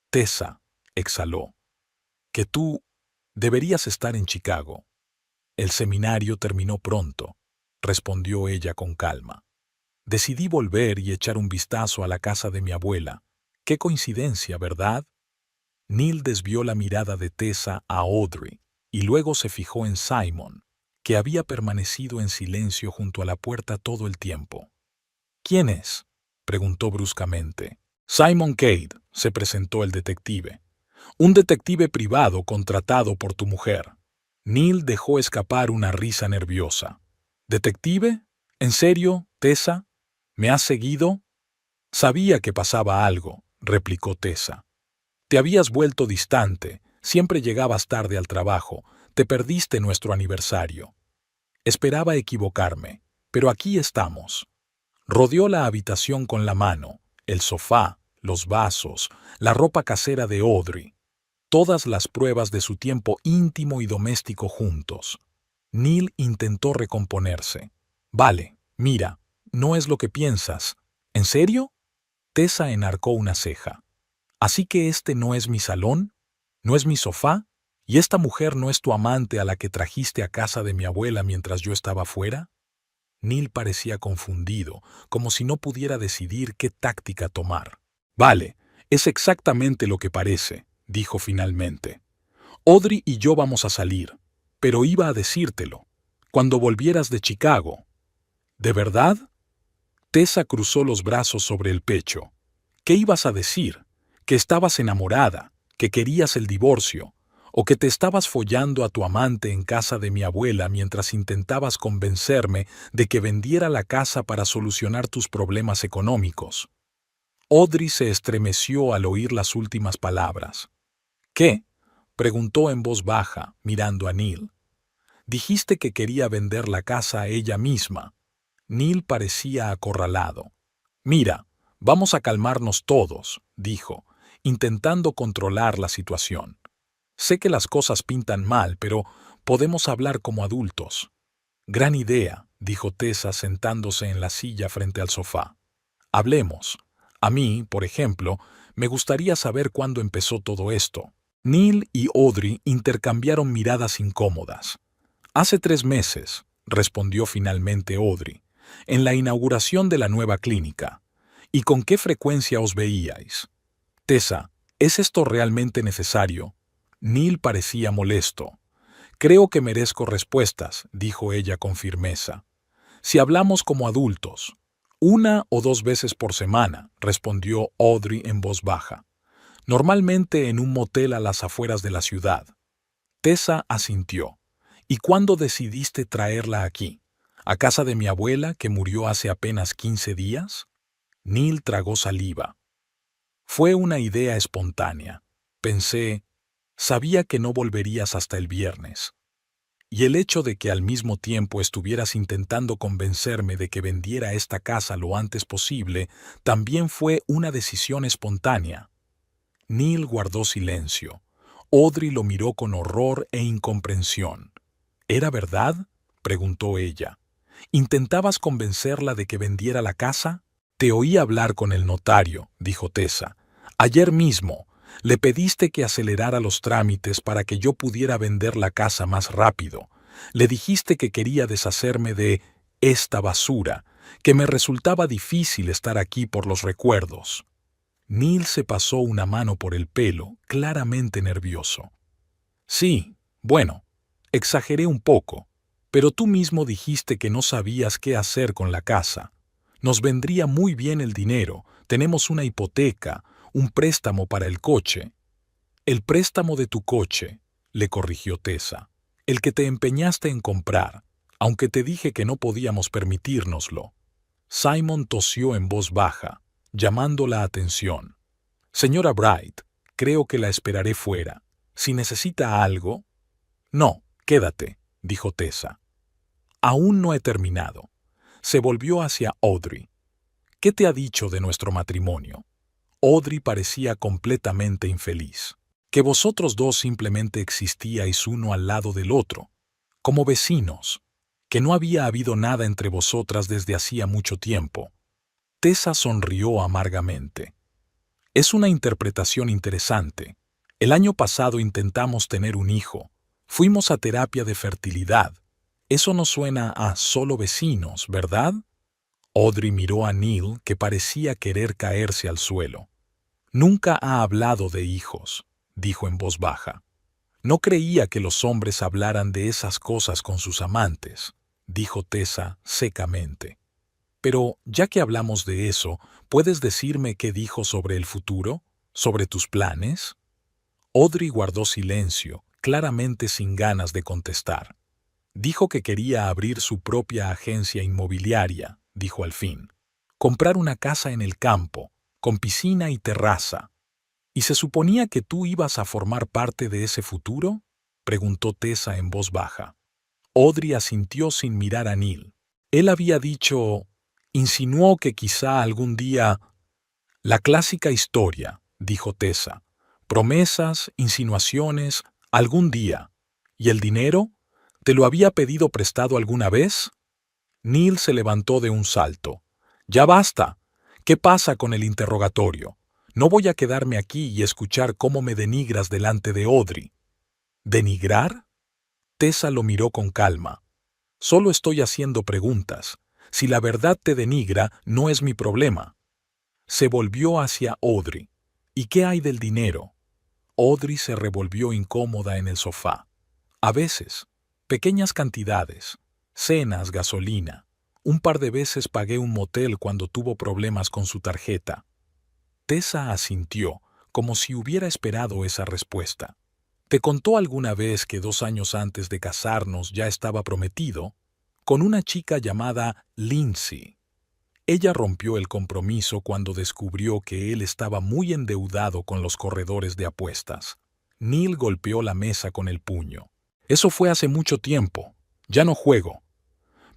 «Tessa», exhaló, «que tú deberías estar en Chicago». «El seminario terminó pronto», respondió ella con calma. «Decidí volver y echar un vistazo a la casa de mi abuela. Qué coincidencia, ¿verdad?». Neil desvió la mirada de Tessa a Audrey y luego se fijó en Simon, que había permanecido en silencio junto a la puerta todo el tiempo. «¿Quién es?», preguntó bruscamente. «Simon Cade», se presentó el detective. «Un detective privado contratado por tu mujer». Neil dejó escapar una risa nerviosa. «¿Detective? ¿En serio, Tessa? ¿Me has seguido?». «Sabía que pasaba algo», replicó Tessa. «Te habías vuelto distante, siempre llegabas tarde al trabajo, te perdiste nuestro aniversario». Esperaba equivocarme, pero aquí estamos. Rodeó la habitación con la mano, el sofá, los vasos, la ropa casera de Audrey. Todas las pruebas de su tiempo íntimo y doméstico juntos. Neil intentó recomponerse. «Vale, mira, no es lo que piensas. ¿En serio?». Tessa enarcó una ceja. «¿Así que este no es mi salón? ¿No es mi sofá? ¿Y esta mujer no es tu amante a la que trajiste a casa de mi abuela mientras yo estaba fuera?». Neil parecía confundido, como si no pudiera decidir qué táctica tomar. «Vale, es exactamente lo que parece», dijo finalmente. «Audrey y yo vamos a salir, pero iba a decírtelo, cuando volvieras de Chicago». «¿De verdad?». Tessa cruzó los brazos sobre el pecho. «¿Qué ibas a decir? ¿Que estabas enamorada? ¿Que querías el divorcio? ¿O que te estabas follando a tu amante en casa de mi abuela mientras intentabas convencerme de que vendiera la casa para solucionar tus problemas económicos?». Audrey se estremeció al oír las últimas palabras. «¿Qué?», preguntó en voz baja, mirando a Neil. «Dijiste que quería vender la casa a ella misma». Neil parecía acorralado. «Mira, vamos a calmarnos todos», dijo, intentando controlar la situación. «Sé que las cosas pintan mal, pero podemos hablar como adultos». «Gran idea», dijo Tessa sentándose en la silla frente al sofá. «Hablemos. A mí, por ejemplo, me gustaría saber cuándo empezó todo esto. Neil y Audrey intercambiaron miradas incómodas. Hace 3 meses, respondió finalmente Audrey, en la inauguración de la nueva clínica. ¿Y con qué frecuencia os veíais? Tessa, ¿es esto realmente necesario? Neil parecía molesto. Creo que merezco respuestas, dijo ella con firmeza. Si hablamos como adultos. 1 o 2 veces por semana, respondió Audrey en voz baja. Normalmente en un motel a las afueras de la ciudad. Tessa asintió. ¿Y cuándo decidiste traerla aquí? ¿A casa de mi abuela, que murió hace apenas 15 días? Neil tragó saliva. Fue una idea espontánea. Pensé, sabía que no volverías hasta el viernes. Y el hecho de que al mismo tiempo estuvieras intentando convencerme de que vendiera esta casa lo antes posible, también fue una decisión espontánea. Neil guardó silencio. Audrey lo miró con horror e incomprensión. ¿Era verdad?, preguntó ella. ¿Intentabas convencerla de que vendiera la casa? Te oí hablar con el notario, dijo Tessa. Ayer mismo. Le pediste que acelerara los trámites para que yo pudiera vender la casa más rápido. Le dijiste que quería deshacerme de esta basura, que me resultaba difícil estar aquí por los recuerdos. Neil se pasó una mano por el pelo, claramente nervioso. Sí, bueno, exageré un poco, pero tú mismo dijiste que no sabías qué hacer con la casa. Nos vendría muy bien el dinero, tenemos una hipoteca, un préstamo para el coche. El préstamo de tu coche, le corrigió Tessa, el que te empeñaste en comprar, aunque te dije que no podíamos permitírnoslo. Simon tosió en voz baja, llamando la atención. Señora Bright, creo que la esperaré fuera. Si necesita algo... No, quédate, dijo Tessa. Aún no he terminado. Se volvió hacia Audrey. ¿Qué te ha dicho de nuestro matrimonio? Audrey parecía completamente infeliz. Que vosotros dos simplemente existíais uno al lado del otro, como vecinos, que no había habido nada entre vosotras desde hacía mucho tiempo. Tessa sonrió amargamente. Es una interpretación interesante. El año pasado intentamos tener un hijo. Fuimos a terapia de fertilidad. Eso no suena a solo vecinos, ¿verdad? Audrey miró a Neil, que parecía querer caerse al suelo. Nunca ha hablado de hijos, dijo en voz baja. No creía que los hombres hablaran de esas cosas con sus amantes, dijo Tessa secamente. Pero, ya que hablamos de eso, ¿puedes decirme qué dijo sobre el futuro? ¿Sobre tus planes? Audrey guardó silencio, claramente sin ganas de contestar. Dijo que quería abrir su propia agencia inmobiliaria, dijo al fin. Comprar una casa en el campo, con piscina y terraza. ¿Y se suponía que tú ibas a formar parte de ese futuro?, preguntó Tessa en voz baja. Audrey asintió sin mirar a Neil. Él había dicho... Insinuó que quizá algún día... La clásica historia, dijo Tessa. Promesas, insinuaciones, algún día. ¿Y el dinero? ¿Te lo había pedido prestado alguna vez? Neil se levantó de un salto. Ya basta. ¿Qué pasa con el interrogatorio? No voy a quedarme aquí y escuchar cómo me denigras delante de Audrey. ¿Denigrar? Tessa lo miró con calma. Solo estoy haciendo preguntas. Si la verdad te denigra, no es mi problema. Se volvió hacia Audrey. ¿Y qué hay del dinero? Audrey se revolvió incómoda en el sofá. A veces, pequeñas cantidades, cenas, gasolina. Un par de veces pagué un motel cuando tuvo problemas con su tarjeta. Tessa asintió, como si hubiera esperado esa respuesta. ¿Te contó alguna vez que 2 años antes de casarnos ya estaba prometido? Con una chica llamada Lindsay. Ella rompió el compromiso cuando descubrió que él estaba muy endeudado con los corredores de apuestas. Neil golpeó la mesa con el puño. Eso fue hace mucho tiempo. Ya no juego.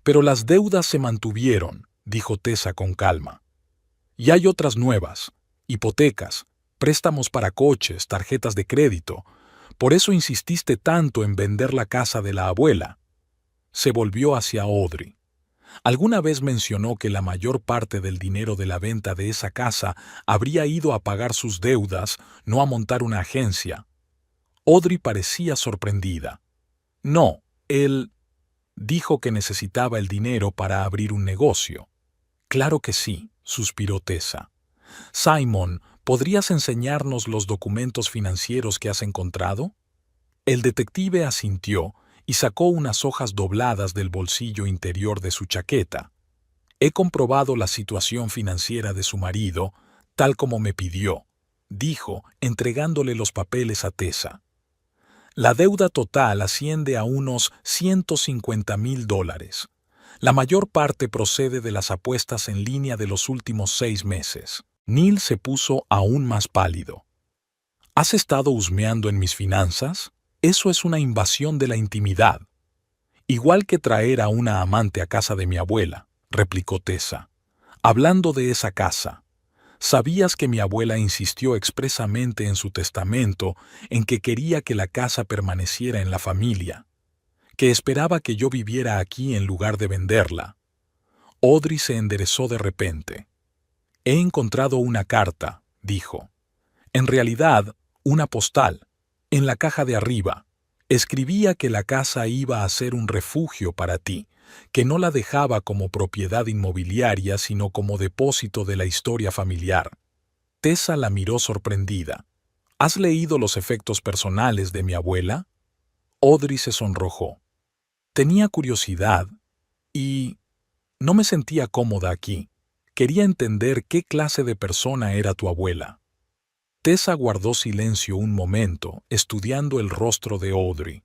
Pero las deudas se mantuvieron, dijo Tessa con calma. Y hay otras nuevas. Hipotecas, préstamos para coches, tarjetas de crédito. Por eso insististe tanto en vender la casa de la abuela. Se volvió hacia Audrey. Alguna vez mencionó que la mayor parte del dinero de la venta de esa casa habría ido a pagar sus deudas, no a montar una agencia. Audrey parecía sorprendida. No, él dijo que necesitaba el dinero para abrir un negocio. Claro que sí, suspiró Tessa. Simon, ¿podrías enseñarnos los documentos financieros que has encontrado? El detective asintió y sacó unas hojas dobladas del bolsillo interior de su chaqueta. He comprobado la situación financiera de su marido, tal como me pidió, dijo, entregándole los papeles a Tessa. La deuda total asciende a unos $150,000. La mayor parte procede de las apuestas en línea de los últimos 6 meses. Neil se puso aún más pálido. ¿Has estado husmeando en mis finanzas? Eso es una invasión de la intimidad. Igual que traer a una amante a casa de mi abuela, replicó Tessa. Hablando de esa casa, ¿sabías que mi abuela insistió expresamente en su testamento en que quería que la casa permaneciera en la familia? Que esperaba que yo viviera aquí en lugar de venderla. Audrey se enderezó de repente. He encontrado una carta, dijo. En realidad, una postal, en la caja de arriba. Escribía que la casa iba a ser un refugio para ti, que no la dejaba como propiedad inmobiliaria, sino como depósito de la historia familiar. Tessa la miró sorprendida. ¿Has leído los efectos personales de mi abuela? Audrey se sonrojó. Tenía curiosidad y no me sentía cómoda aquí. Quería entender qué clase de persona era tu abuela. Tessa guardó silencio un momento, estudiando el rostro de Audrey.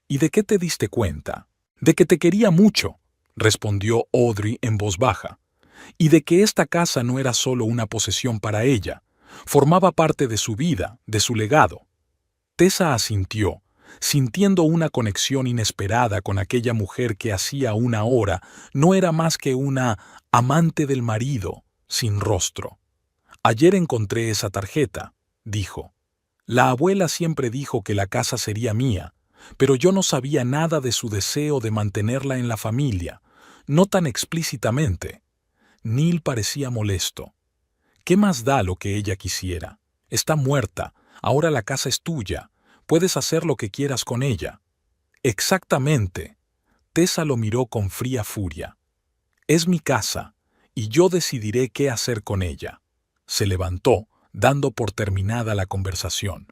¿Y de qué te diste cuenta? De que te quería mucho, respondió Audrey en voz baja, y de que esta casa no era solo una posesión para ella, formaba parte de su vida, de su legado. Tessa asintió, sintiendo una conexión inesperada con aquella mujer que hacía una hora no era más que una amante del marido, sin rostro. Ayer encontré esa tarjeta, dijo. La abuela siempre dijo que la casa sería mía, pero yo no sabía nada de su deseo de mantenerla en la familia, no tan explícitamente. Neil parecía molesto. ¿Qué más da lo que ella quisiera? Está muerta, ahora la casa es tuya, puedes hacer lo que quieras con ella. Exactamente. Tessa lo miró con fría furia. Es mi casa, y yo decidiré qué hacer con ella. Se levantó, dando por terminada la conversación.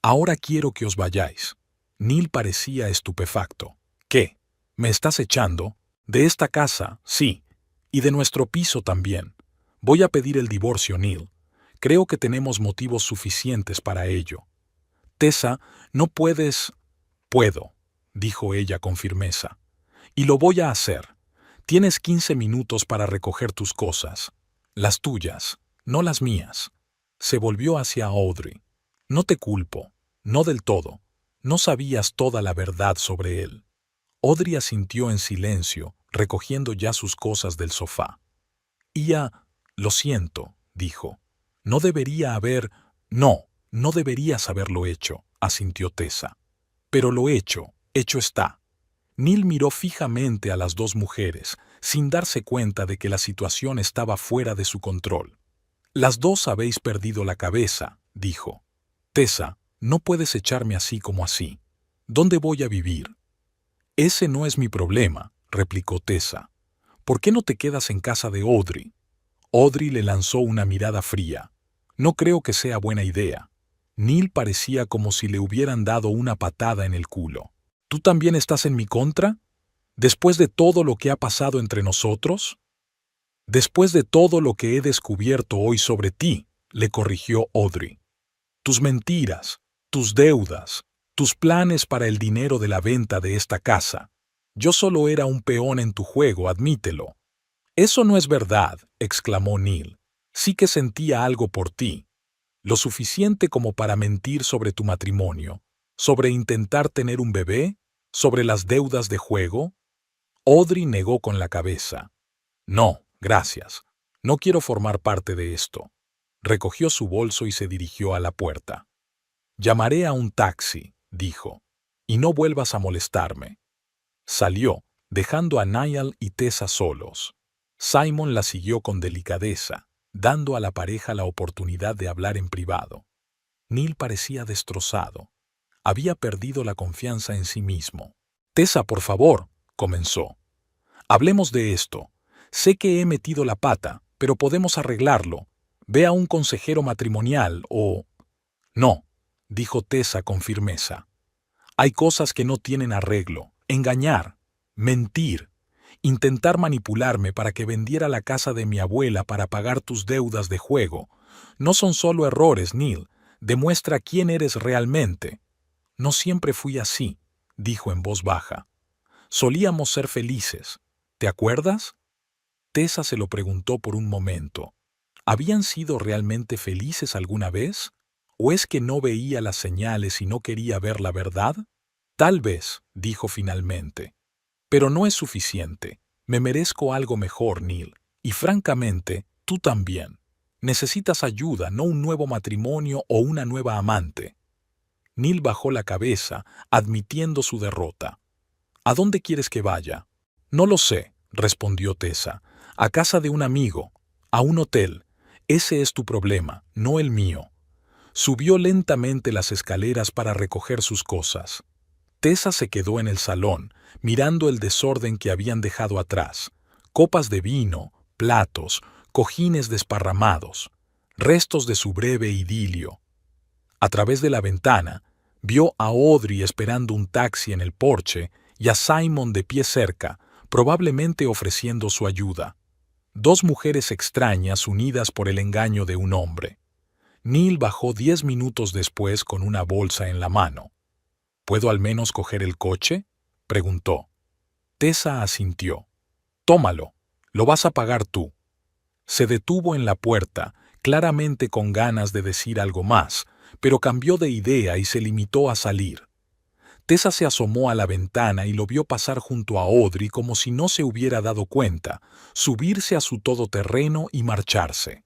Ahora quiero que os vayáis. Neil parecía estupefacto. ¿Qué? ¿Me estás echando? De esta casa, sí, y de nuestro piso también. Voy a pedir el divorcio, Neil. Creo que tenemos motivos suficientes para ello. Tessa, no puedes... Puedo, dijo ella con firmeza. Y lo voy a hacer. Tienes 15 minutos para recoger tus cosas. Las tuyas, no las mías. Se volvió hacia Audrey. No te culpo, no del todo. No sabías toda la verdad sobre él. Audrey asintió en silencio, recogiendo ya sus cosas del sofá. Lo siento, dijo. No debería haber... No deberías haberlo hecho, asintió Tessa. Pero lo hecho está. Neil miró fijamente a las dos mujeres, sin darse cuenta de que la situación estaba fuera de su control. Las dos habéis perdido la cabeza, dijo. Tessa, no puedes echarme así como así. ¿Dónde voy a vivir? Ese no es mi problema, replicó Tessa. ¿Por qué no te quedas en casa de Audrey? Audrey le lanzó una mirada fría. No creo que sea buena idea. Neil parecía como si le hubieran dado una patada en el culo. ¿Tú también estás en mi contra? ¿Después de todo lo que ha pasado entre nosotros? Después de todo lo que he descubierto hoy sobre ti, le corrigió Audrey. Tus mentiras, tus deudas, tus planes para el dinero de la venta de esta casa. Yo solo era un peón en tu juego, admítelo. Eso no es verdad, exclamó Neil. Sí que sentía algo por ti. Lo suficiente como para mentir sobre tu matrimonio, sobre intentar tener un bebé, sobre las deudas de juego. Audrey negó con la cabeza. No, gracias. No quiero formar parte de esto. Recogió su bolso y se dirigió a la puerta. Llamaré a un taxi, dijo, y no vuelvas a molestarme. Salió, dejando a Niall y Tessa solos. Simon la siguió con delicadeza, dando a la pareja la oportunidad de hablar en privado. Neil parecía destrozado. Había perdido la confianza en sí mismo. «Tessa, por favor», comenzó. «Hablemos de esto. Sé que he metido la pata, pero podemos arreglarlo. Ve a un consejero matrimonial o...» «No», dijo Tessa con firmeza. «Hay cosas que no tienen arreglo. Engañar, mentir, intentar manipularme para que vendiera la casa de mi abuela para pagar tus deudas de juego. No son solo errores, Neil. Demuestra quién eres realmente». «No siempre fui así», dijo en voz baja. «Solíamos ser felices. ¿Te acuerdas?» Tessa se lo preguntó por un momento. ¿Habían sido realmente felices alguna vez? ¿O es que no veía las señales y no quería ver la verdad? «Tal vez», dijo finalmente. «Pero no es suficiente. Me merezco algo mejor, Neil. Y francamente, tú también. Necesitas ayuda, no un nuevo matrimonio o una nueva amante». Neil bajó la cabeza, admitiendo su derrota. «¿A dónde quieres que vaya?» «No lo sé», respondió Tessa. «A casa de un amigo. A un hotel. Ese es tu problema, no el mío». Subió lentamente las escaleras para recoger sus cosas. Tessa se quedó en el salón, mirando el desorden que habían dejado atrás. Copas de vino, platos, cojines desparramados, restos de su breve idilio. A través de la ventana, vio a Audrey esperando un taxi en el porche y a Simon de pie cerca, probablemente ofreciendo su ayuda. Dos mujeres extrañas unidas por el engaño de un hombre. Neil bajó 10 minutos después con una bolsa en la mano. «¿Puedo al menos coger el coche?», preguntó. Tessa asintió. «Tómalo. Lo vas a pagar tú». Se detuvo en la puerta, claramente con ganas de decir algo más, pero cambió de idea y se limitó a salir. Tessa se asomó a la ventana y lo vio pasar junto a Audrey como si no se hubiera dado cuenta, subirse a su todoterreno y marcharse.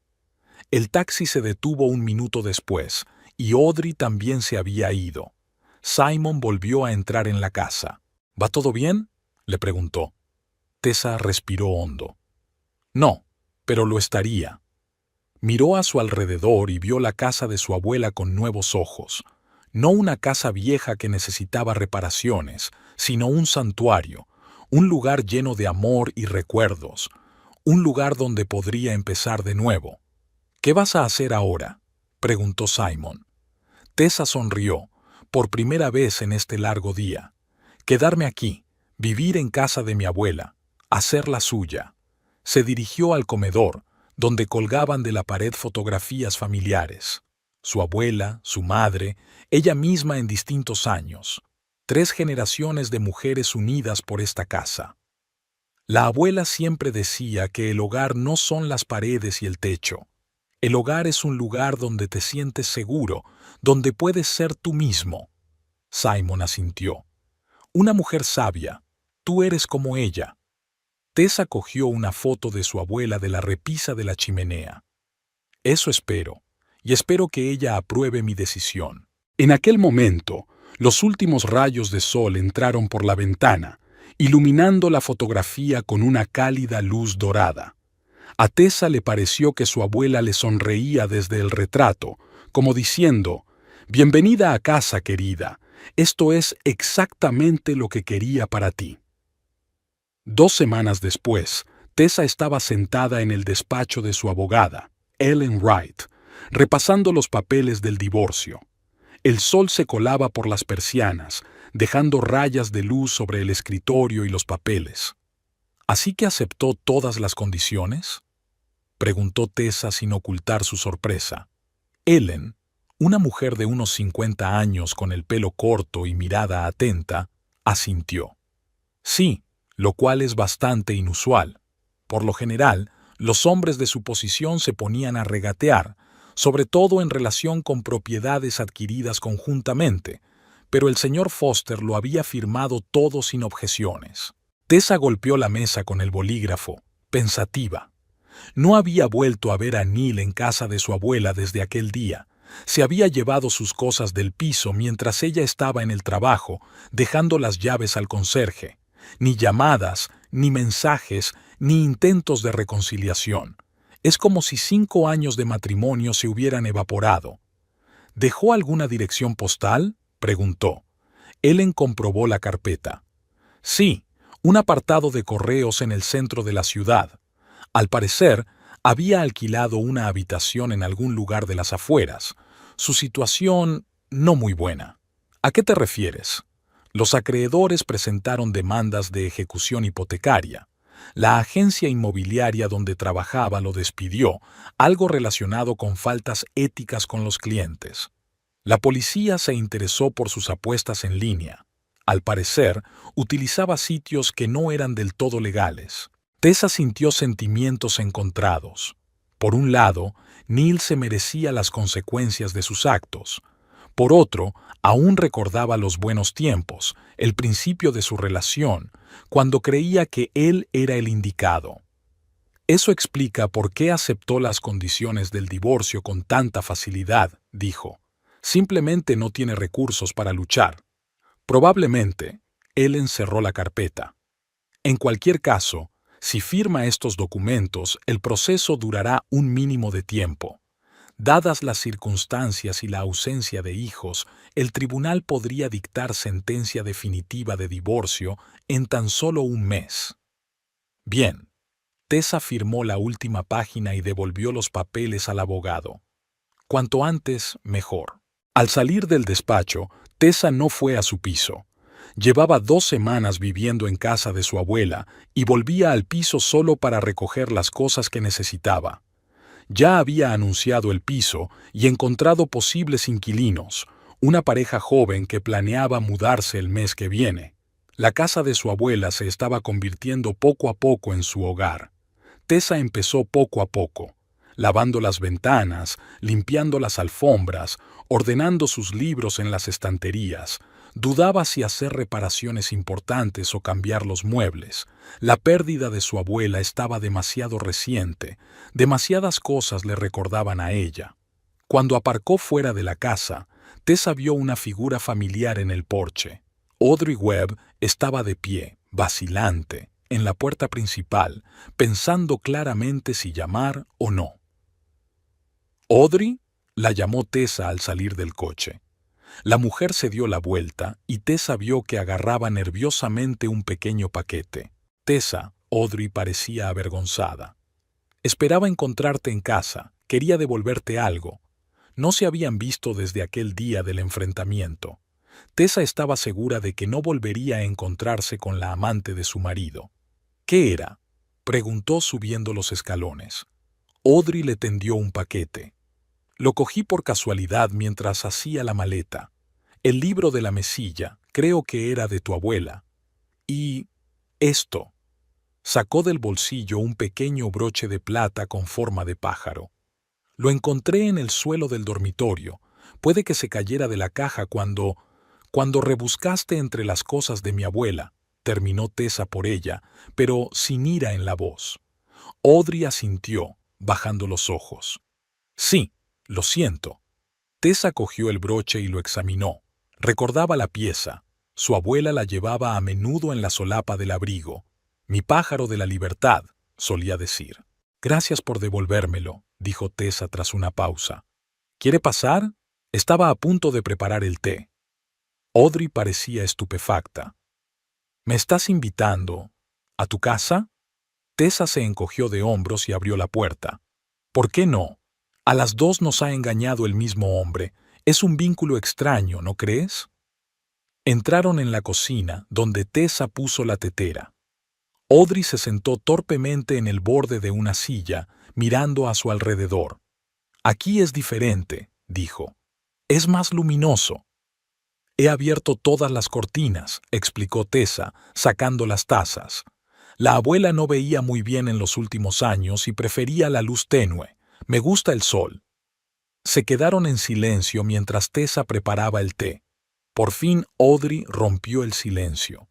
El taxi se detuvo un minuto después, y Audrey también se había ido. Simon volvió a entrar en la casa. «¿Va todo bien?», le preguntó. Tessa respiró hondo. «No, pero lo estaría». Miró a su alrededor y vio la casa de su abuela con nuevos ojos. No una casa vieja que necesitaba reparaciones, sino un santuario, un lugar lleno de amor y recuerdos, un lugar donde podría empezar de nuevo. «¿Qué vas a hacer ahora?», preguntó Simon. Tessa sonrió, por primera vez en este largo día. «Quedarme aquí, vivir en casa de mi abuela, hacer la suya». Se dirigió al comedor, donde colgaban de la pared fotografías familiares. Su abuela, su madre, ella misma en distintos años. 3 generaciones de mujeres unidas por esta casa. La abuela siempre decía que el hogar no son las paredes y el techo. El hogar es un lugar donde te sientes seguro, donde puedes ser tú mismo. Simon asintió. «Una mujer sabia. Tú eres como ella». Tessa cogió una foto de su abuela de la repisa de la chimenea. «Eso espero, y espero que ella apruebe mi decisión». En aquel momento, los últimos rayos de sol entraron por la ventana, iluminando la fotografía con una cálida luz dorada. A Tessa le pareció que su abuela le sonreía desde el retrato, como diciendo: «Bienvenida a casa, querida. Esto es exactamente lo que quería para ti». 2 semanas después, Tessa estaba sentada en el despacho de su abogada, Ellen Wright, repasando los papeles del divorcio. El sol se colaba por las persianas, dejando rayas de luz sobre el escritorio y los papeles. «¿Así que aceptó todas las condiciones?», preguntó Tessa sin ocultar su sorpresa. Ellen, una mujer de unos 50 años con el pelo corto y mirada atenta, asintió. «Sí», lo cual es bastante inusual. Por lo general, los hombres de su posición se ponían a regatear, sobre todo en relación con propiedades adquiridas conjuntamente, pero el señor Foster lo había firmado todo sin objeciones. Tessa golpeó la mesa con el bolígrafo, pensativa. No había vuelto a ver a Neil en casa de su abuela desde aquel día. Se había llevado sus cosas del piso mientras ella estaba en el trabajo, dejando las llaves al conserje. Ni llamadas, ni mensajes, ni intentos de reconciliación. Es como si 5 años de matrimonio se hubieran evaporado. ¿Dejó alguna dirección postal?, preguntó. Ellen comprobó la carpeta. Sí, un apartado de correos en el centro de la ciudad. Al parecer, había alquilado una habitación en algún lugar de las afueras. Su situación no muy buena. ¿A qué te refieres? Los acreedores presentaron demandas de ejecución hipotecaria. La agencia inmobiliaria donde trabajaba lo despidió, algo relacionado con faltas éticas con los clientes. La policía se interesó por sus apuestas en línea. Al parecer, utilizaba sitios que no eran del todo legales. Tessa sintió sentimientos encontrados. Por un lado, Neil se merecía las consecuencias de sus actos. Por otro, aún recordaba los buenos tiempos, el principio de su relación, cuando creía que él era el indicado. Eso explica por qué aceptó las condiciones del divorcio con tanta facilidad, dijo. Simplemente no tiene recursos para luchar. Probablemente, él encerró la carpeta. En cualquier caso, si firma estos documentos, el proceso durará un mínimo de tiempo. Dadas las circunstancias y la ausencia de hijos, el tribunal podría dictar sentencia definitiva de divorcio en tan solo un mes. Bien, Tessa firmó la última página y devolvió los papeles al abogado. Cuanto antes, mejor. Al salir del despacho, Tessa no fue a su piso. Llevaba 2 semanas viviendo en casa de su abuela y volvía al piso solo para recoger las cosas que necesitaba. Ya había anunciado el piso y encontrado posibles inquilinos, una pareja joven que planeaba mudarse el mes que viene. La casa de su abuela se estaba convirtiendo poco a poco en su hogar. Tessa empezó poco a poco, lavando las ventanas, limpiando las alfombras, ordenando sus libros en las estanterías. Dudaba si hacer reparaciones importantes o cambiar los muebles. La pérdida de su abuela estaba demasiado reciente. Demasiadas cosas le recordaban a ella. Cuando aparcó fuera de la casa, Tessa vio una figura familiar en el porche. Audrey Webb estaba de pie, vacilante, en la puerta principal, pensando claramente si llamar o no. «¿Audrey?», la llamó Tessa al salir del coche. La mujer se dio la vuelta y Tessa vio que agarraba nerviosamente un pequeño paquete. «Tessa», Audrey parecía avergonzada. «Esperaba encontrarte en casa, quería devolverte algo». No se habían visto desde aquel día del enfrentamiento. Tessa estaba segura de que no volvería a encontrarse con la amante de su marido. «¿Qué era?», preguntó subiendo los escalones. Audrey le tendió un paquete. «Lo cogí por casualidad mientras hacía la maleta. El libro de la mesilla, creo que era de tu abuela. Y esto». Sacó del bolsillo un pequeño broche de plata con forma de pájaro. «Lo encontré en el suelo del dormitorio. Puede que se cayera de la caja cuando rebuscaste entre las cosas de mi abuela», terminó Tessa por ella, pero sin ira en la voz. Audrey asintió, bajando los ojos. «Sí, lo siento». Tessa cogió el broche y lo examinó. Recordaba la pieza. Su abuela la llevaba a menudo en la solapa del abrigo. «Mi pájaro de la libertad», solía decir. «Gracias por devolvérmelo», dijo Tessa tras una pausa. «¿Quiere pasar?». Estaba a punto de preparar el té. Audrey parecía estupefacta. «¿Me estás invitando a tu casa?». Tessa se encogió de hombros y abrió la puerta. «¿Por qué no? A las 2 nos ha engañado el mismo hombre. Es un vínculo extraño, ¿no crees?». Entraron en la cocina, donde Tessa puso la tetera. Audrey se sentó torpemente en el borde de una silla, mirando a su alrededor. «Aquí es diferente», dijo. «Es más luminoso». «He abierto todas las cortinas», explicó Tessa, sacando las tazas. «La abuela no veía muy bien en los últimos años y prefería la luz tenue. Me gusta el sol». Se quedaron en silencio mientras Tessa preparaba el té. Por fin Audrey rompió el silencio.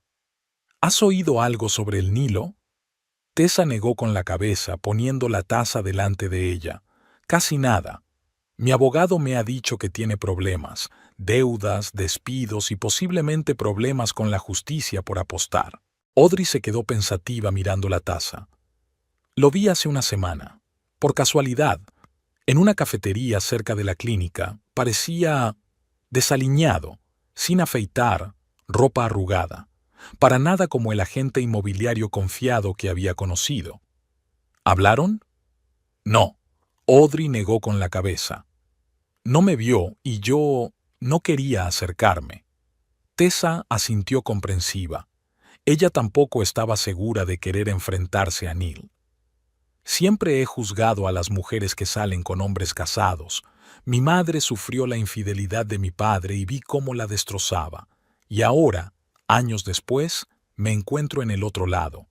«¿Has oído algo sobre el Nilo?». Tessa negó con la cabeza, poniendo la taza delante de ella. «Casi nada. Mi abogado me ha dicho que tiene problemas, deudas, despidos y posiblemente problemas con la justicia por apostar». Audrey se quedó pensativa mirando la taza. Lo vi hace una semana. Por casualidad, en una cafetería cerca de la clínica. Parecía desaliñado, sin afeitar, ropa arrugada. Para nada como el agente inmobiliario confiado que había conocido. ¿Hablaron? No. Audrey negó con la cabeza. No me vio y yo no quería acercarme. Tessa asintió comprensiva. Ella tampoco estaba segura de querer enfrentarse a Neil. Siempre he juzgado a las mujeres que salen con hombres casados. Mi madre sufrió la infidelidad de mi padre y vi cómo la destrozaba. Y ahora, años después, me encuentro en el otro lado.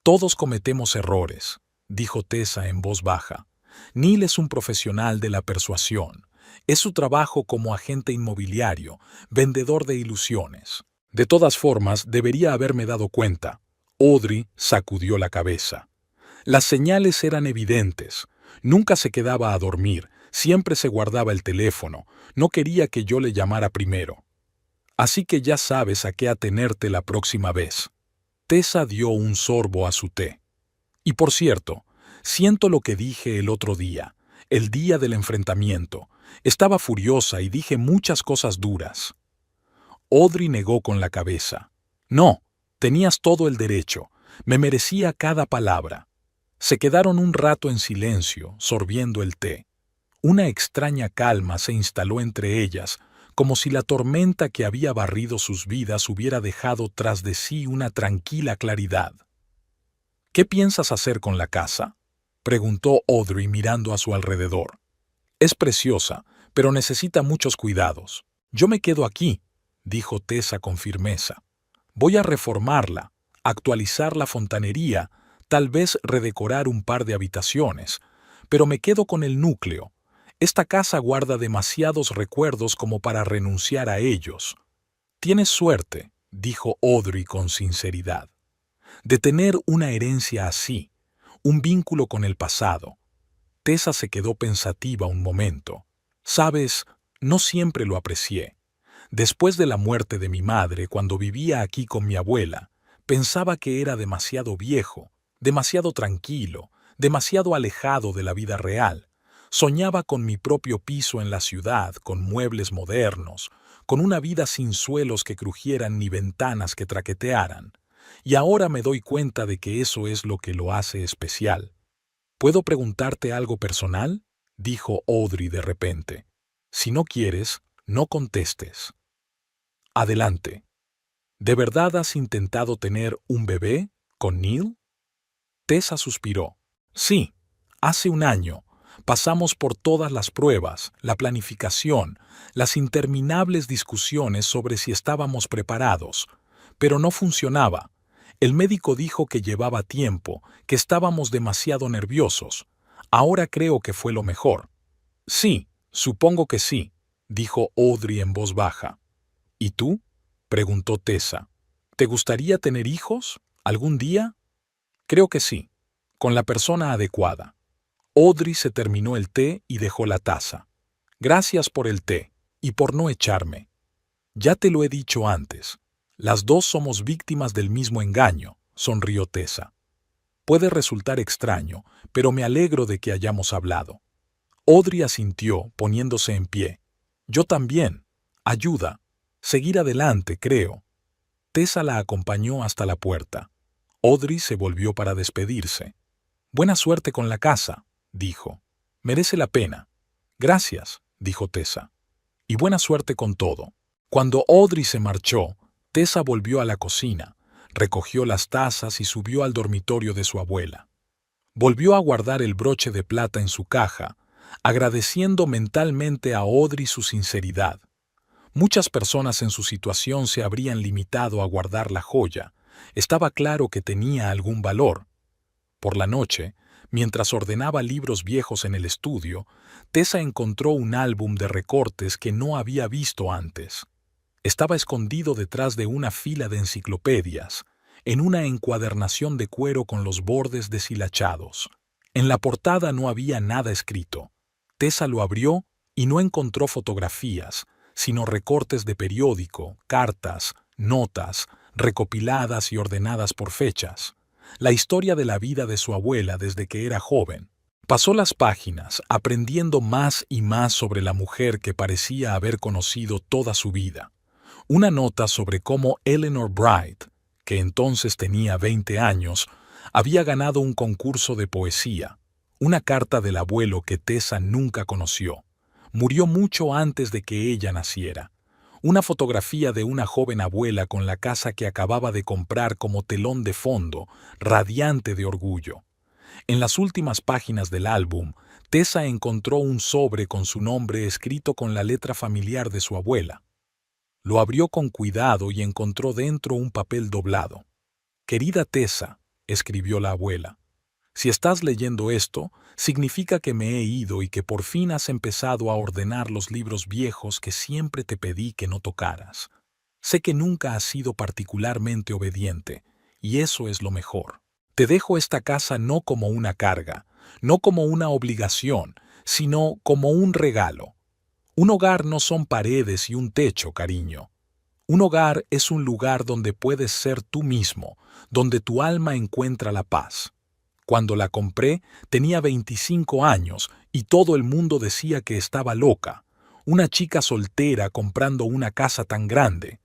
Todos cometemos errores, dijo Tessa en voz baja. Neil es un profesional de la persuasión. Es su trabajo como agente inmobiliario, vendedor de ilusiones. De todas formas, debería haberme dado cuenta. Audrey sacudió la cabeza. Las señales eran evidentes. Nunca se quedaba a dormir, siempre se guardaba el teléfono, no quería que yo le llamara primero. Así que ya sabes a qué atenerte la próxima vez. Tessa dio un sorbo a su té. Y por cierto, siento lo que dije el otro día, el día del enfrentamiento. Estaba furiosa y dije muchas cosas duras. Audrey negó con la cabeza. No, tenías todo el derecho. Me merecía cada palabra. Se quedaron un rato en silencio, sorbiendo el té. Una extraña calma se instaló entre ellas, como si la tormenta que había barrido sus vidas hubiera dejado tras de sí una tranquila claridad. ¿Qué piensas hacer con la casa?, preguntó Audrey mirando a su alrededor. Es preciosa, pero necesita muchos cuidados. Yo me quedo aquí, dijo Tessa con firmeza. Voy a reformarla, actualizar la fontanería, tal vez redecorar un par de habitaciones, pero me quedo con el núcleo. Esta casa guarda demasiados recuerdos como para renunciar a ellos. Tienes suerte, dijo Audrey con sinceridad, de tener una herencia así, un vínculo con el pasado. Tessa se quedó pensativa un momento. Sabes, no siempre lo aprecié. Después de la muerte de mi madre, cuando vivía aquí con mi abuela, pensaba que era demasiado viejo, demasiado tranquilo, demasiado alejado de la vida real. Soñaba con mi propio piso en la ciudad, con muebles modernos, con una vida sin suelos que crujieran ni ventanas que traquetearan. Y ahora me doy cuenta de que eso es lo que lo hace especial. ¿Puedo preguntarte algo personal?, dijo Audrey de repente. Si no quieres, no contestes. Adelante. ¿De verdad has intentado tener un bebé con Neil? Tessa suspiró. Sí, hace un año. Pasamos por todas las pruebas, la planificación, las interminables discusiones sobre si estábamos preparados, pero no funcionaba. El médico dijo que llevaba tiempo, que estábamos demasiado nerviosos. Ahora creo que fue lo mejor. Sí, supongo que sí, dijo Audrey en voz baja. ¿Y tú?, preguntó Tessa. ¿Te gustaría tener hijos algún día? Creo que sí, con la persona adecuada. Audrey se terminó el té y dejó la taza. Gracias por el té y por no echarme. Ya te lo he dicho antes. Las dos somos víctimas del mismo engaño, sonrió Tessa. Puede resultar extraño, pero me alegro de que hayamos hablado. Audrey asintió, poniéndose en pie. Yo también. Ayuda. Seguir adelante, creo. Tessa la acompañó hasta la puerta. Audrey se volvió para despedirse. Buena suerte con la casa, dijo. Merece la pena. Gracias, dijo Tessa. Y buena suerte con todo. Cuando Audrey se marchó, Tessa volvió a la cocina, recogió las tazas y subió al dormitorio de su abuela. Volvió a guardar el broche de plata en su caja, agradeciendo mentalmente a Audrey su sinceridad. Muchas personas en su situación se habrían limitado a guardar la joya. Estaba claro que tenía algún valor. Por la noche, mientras ordenaba libros viejos en el estudio, Tessa encontró un álbum de recortes que no había visto antes. Estaba escondido detrás de una fila de enciclopedias, en una encuadernación de cuero con los bordes deshilachados. En la portada no había nada escrito. Tessa lo abrió y no encontró fotografías, sino recortes de periódico, cartas, notas, recopiladas y ordenadas por fechas. La historia de la vida de su abuela desde que era joven. Pasó las páginas, aprendiendo más y más sobre la mujer que parecía haber conocido toda su vida. Una nota sobre cómo Eleanor Bright, que entonces tenía 20 años, había ganado un concurso de poesía. Una carta del abuelo que Tessa nunca conoció. Murió mucho antes de que ella naciera. Una fotografía de una joven abuela con la casa que acababa de comprar como telón de fondo, radiante de orgullo. En las últimas páginas del álbum, Tessa encontró un sobre con su nombre escrito con la letra familiar de su abuela. Lo abrió con cuidado y encontró dentro un papel doblado. «Querida Tessa», escribió la abuela, «si estás leyendo esto, significa que me he ido y que por fin has empezado a ordenar los libros viejos que siempre te pedí que no tocaras. Sé que nunca has sido particularmente obediente, y eso es lo mejor. Te dejo esta casa no como una carga, no como una obligación, sino como un regalo. Un hogar no son paredes y un techo, cariño. Un hogar es un lugar donde puedes ser tú mismo, donde tu alma encuentra la paz. Cuando la compré, tenía 25 años y todo el mundo decía que estaba loca. Una chica soltera comprando una casa tan grande.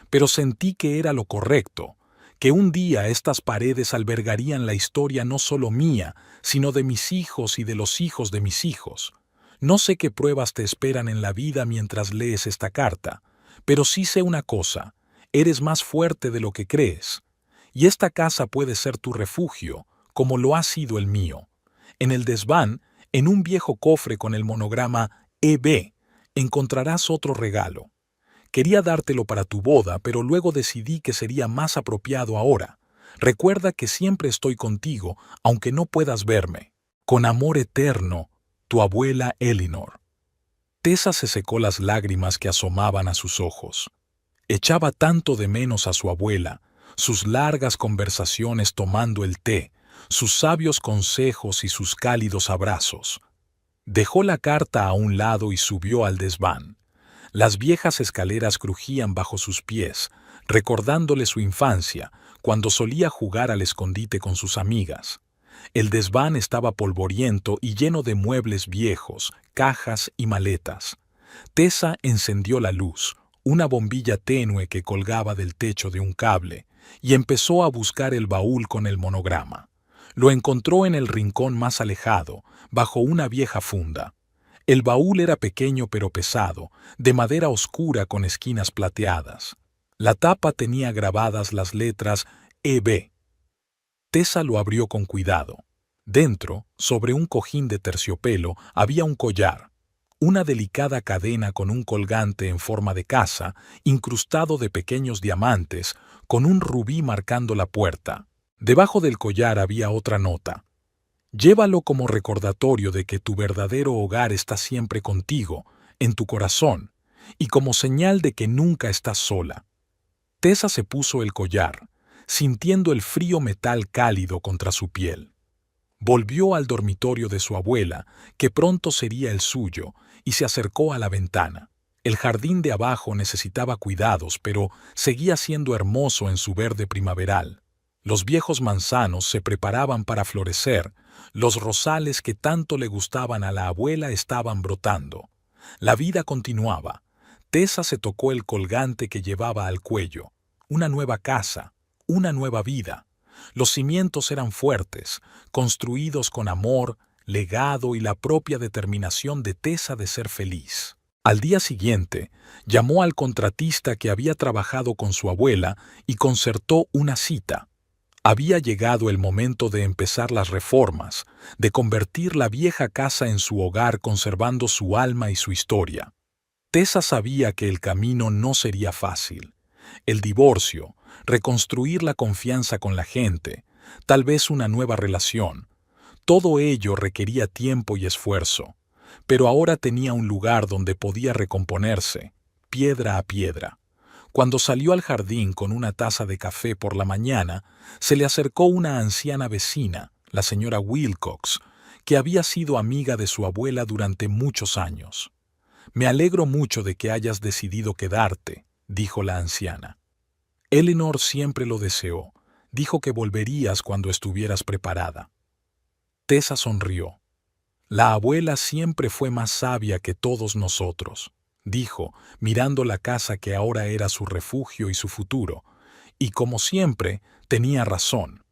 Pero sentí que era lo correcto, que un día estas paredes albergarían la historia no solo mía, sino de mis hijos y de los hijos de mis hijos. No sé qué pruebas te esperan en la vida mientras lees esta carta, pero sí sé una cosa, eres más fuerte de lo que crees. Y esta casa puede ser tu refugio, como lo ha sido el mío. En el desván, en un viejo cofre con el monograma EB, encontrarás otro regalo. Quería dártelo para tu boda, pero luego decidí que sería más apropiado ahora. Recuerda que siempre estoy contigo, aunque no puedas verme. Con amor eterno, tu abuela Eleanor. Tessa se secó las lágrimas que asomaban a sus ojos. Echaba tanto de menos a su abuela, sus largas conversaciones tomando el té, sus sabios consejos y sus cálidos abrazos. Dejó la carta a un lado y subió al desván. Las viejas escaleras crujían bajo sus pies, recordándole su infancia, cuando solía jugar al escondite con sus amigas. El desván estaba polvoriento y lleno de muebles viejos, cajas y maletas. Tessa encendió la luz, una bombilla tenue que colgaba del techo de un cable, y empezó a buscar el baúl con el monograma. Lo encontró en el rincón más alejado, bajo una vieja funda. El baúl era pequeño pero pesado, de madera oscura con esquinas plateadas. La tapa tenía grabadas las letras EB. Tessa lo abrió con cuidado. Dentro, sobre un cojín de terciopelo, había un collar, una delicada cadena con un colgante en forma de casa, incrustado de pequeños diamantes, con un rubí marcando la puerta. Debajo del collar había otra nota. Llévalo como recordatorio de que tu verdadero hogar está siempre contigo, en tu corazón, y como señal de que nunca estás sola. Tessa se puso el collar, sintiendo el frío metal cálido contra su piel. Volvió al dormitorio de su abuela, que pronto sería el suyo, y se acercó a la ventana. El jardín de abajo necesitaba cuidados, pero seguía siendo hermoso en su verde primaveral. Los viejos manzanos se preparaban para florecer, los rosales que tanto le gustaban a la abuela estaban brotando. La vida continuaba. Tessa se tocó el colgante que llevaba al cuello. Una nueva casa, una nueva vida. Los cimientos eran fuertes, construidos con amor, legado y la propia determinación de Tessa de ser feliz. Al día siguiente, llamó al contratista que había trabajado con su abuela y concertó una cita. Había llegado el momento de empezar las reformas, de convertir la vieja casa en su hogar conservando su alma y su historia. Tessa sabía que el camino no sería fácil. El divorcio, reconstruir la confianza con la gente, tal vez una nueva relación. Todo ello requería tiempo y esfuerzo, pero ahora tenía un lugar donde podía recomponerse, piedra a piedra. Cuando salió al jardín con una taza de café por la mañana, se le acercó una anciana vecina, la señora Wilcox, que había sido amiga de su abuela durante muchos años. «Me alegro mucho de que hayas decidido quedarte», dijo la anciana. Eleanor siempre lo deseó. Dijo que volverías cuando estuvieras preparada. Tessa sonrió. La abuela siempre fue más sabia que todos nosotros, dijo, mirando la casa que ahora era su refugio y su futuro. Y como siempre, tenía razón.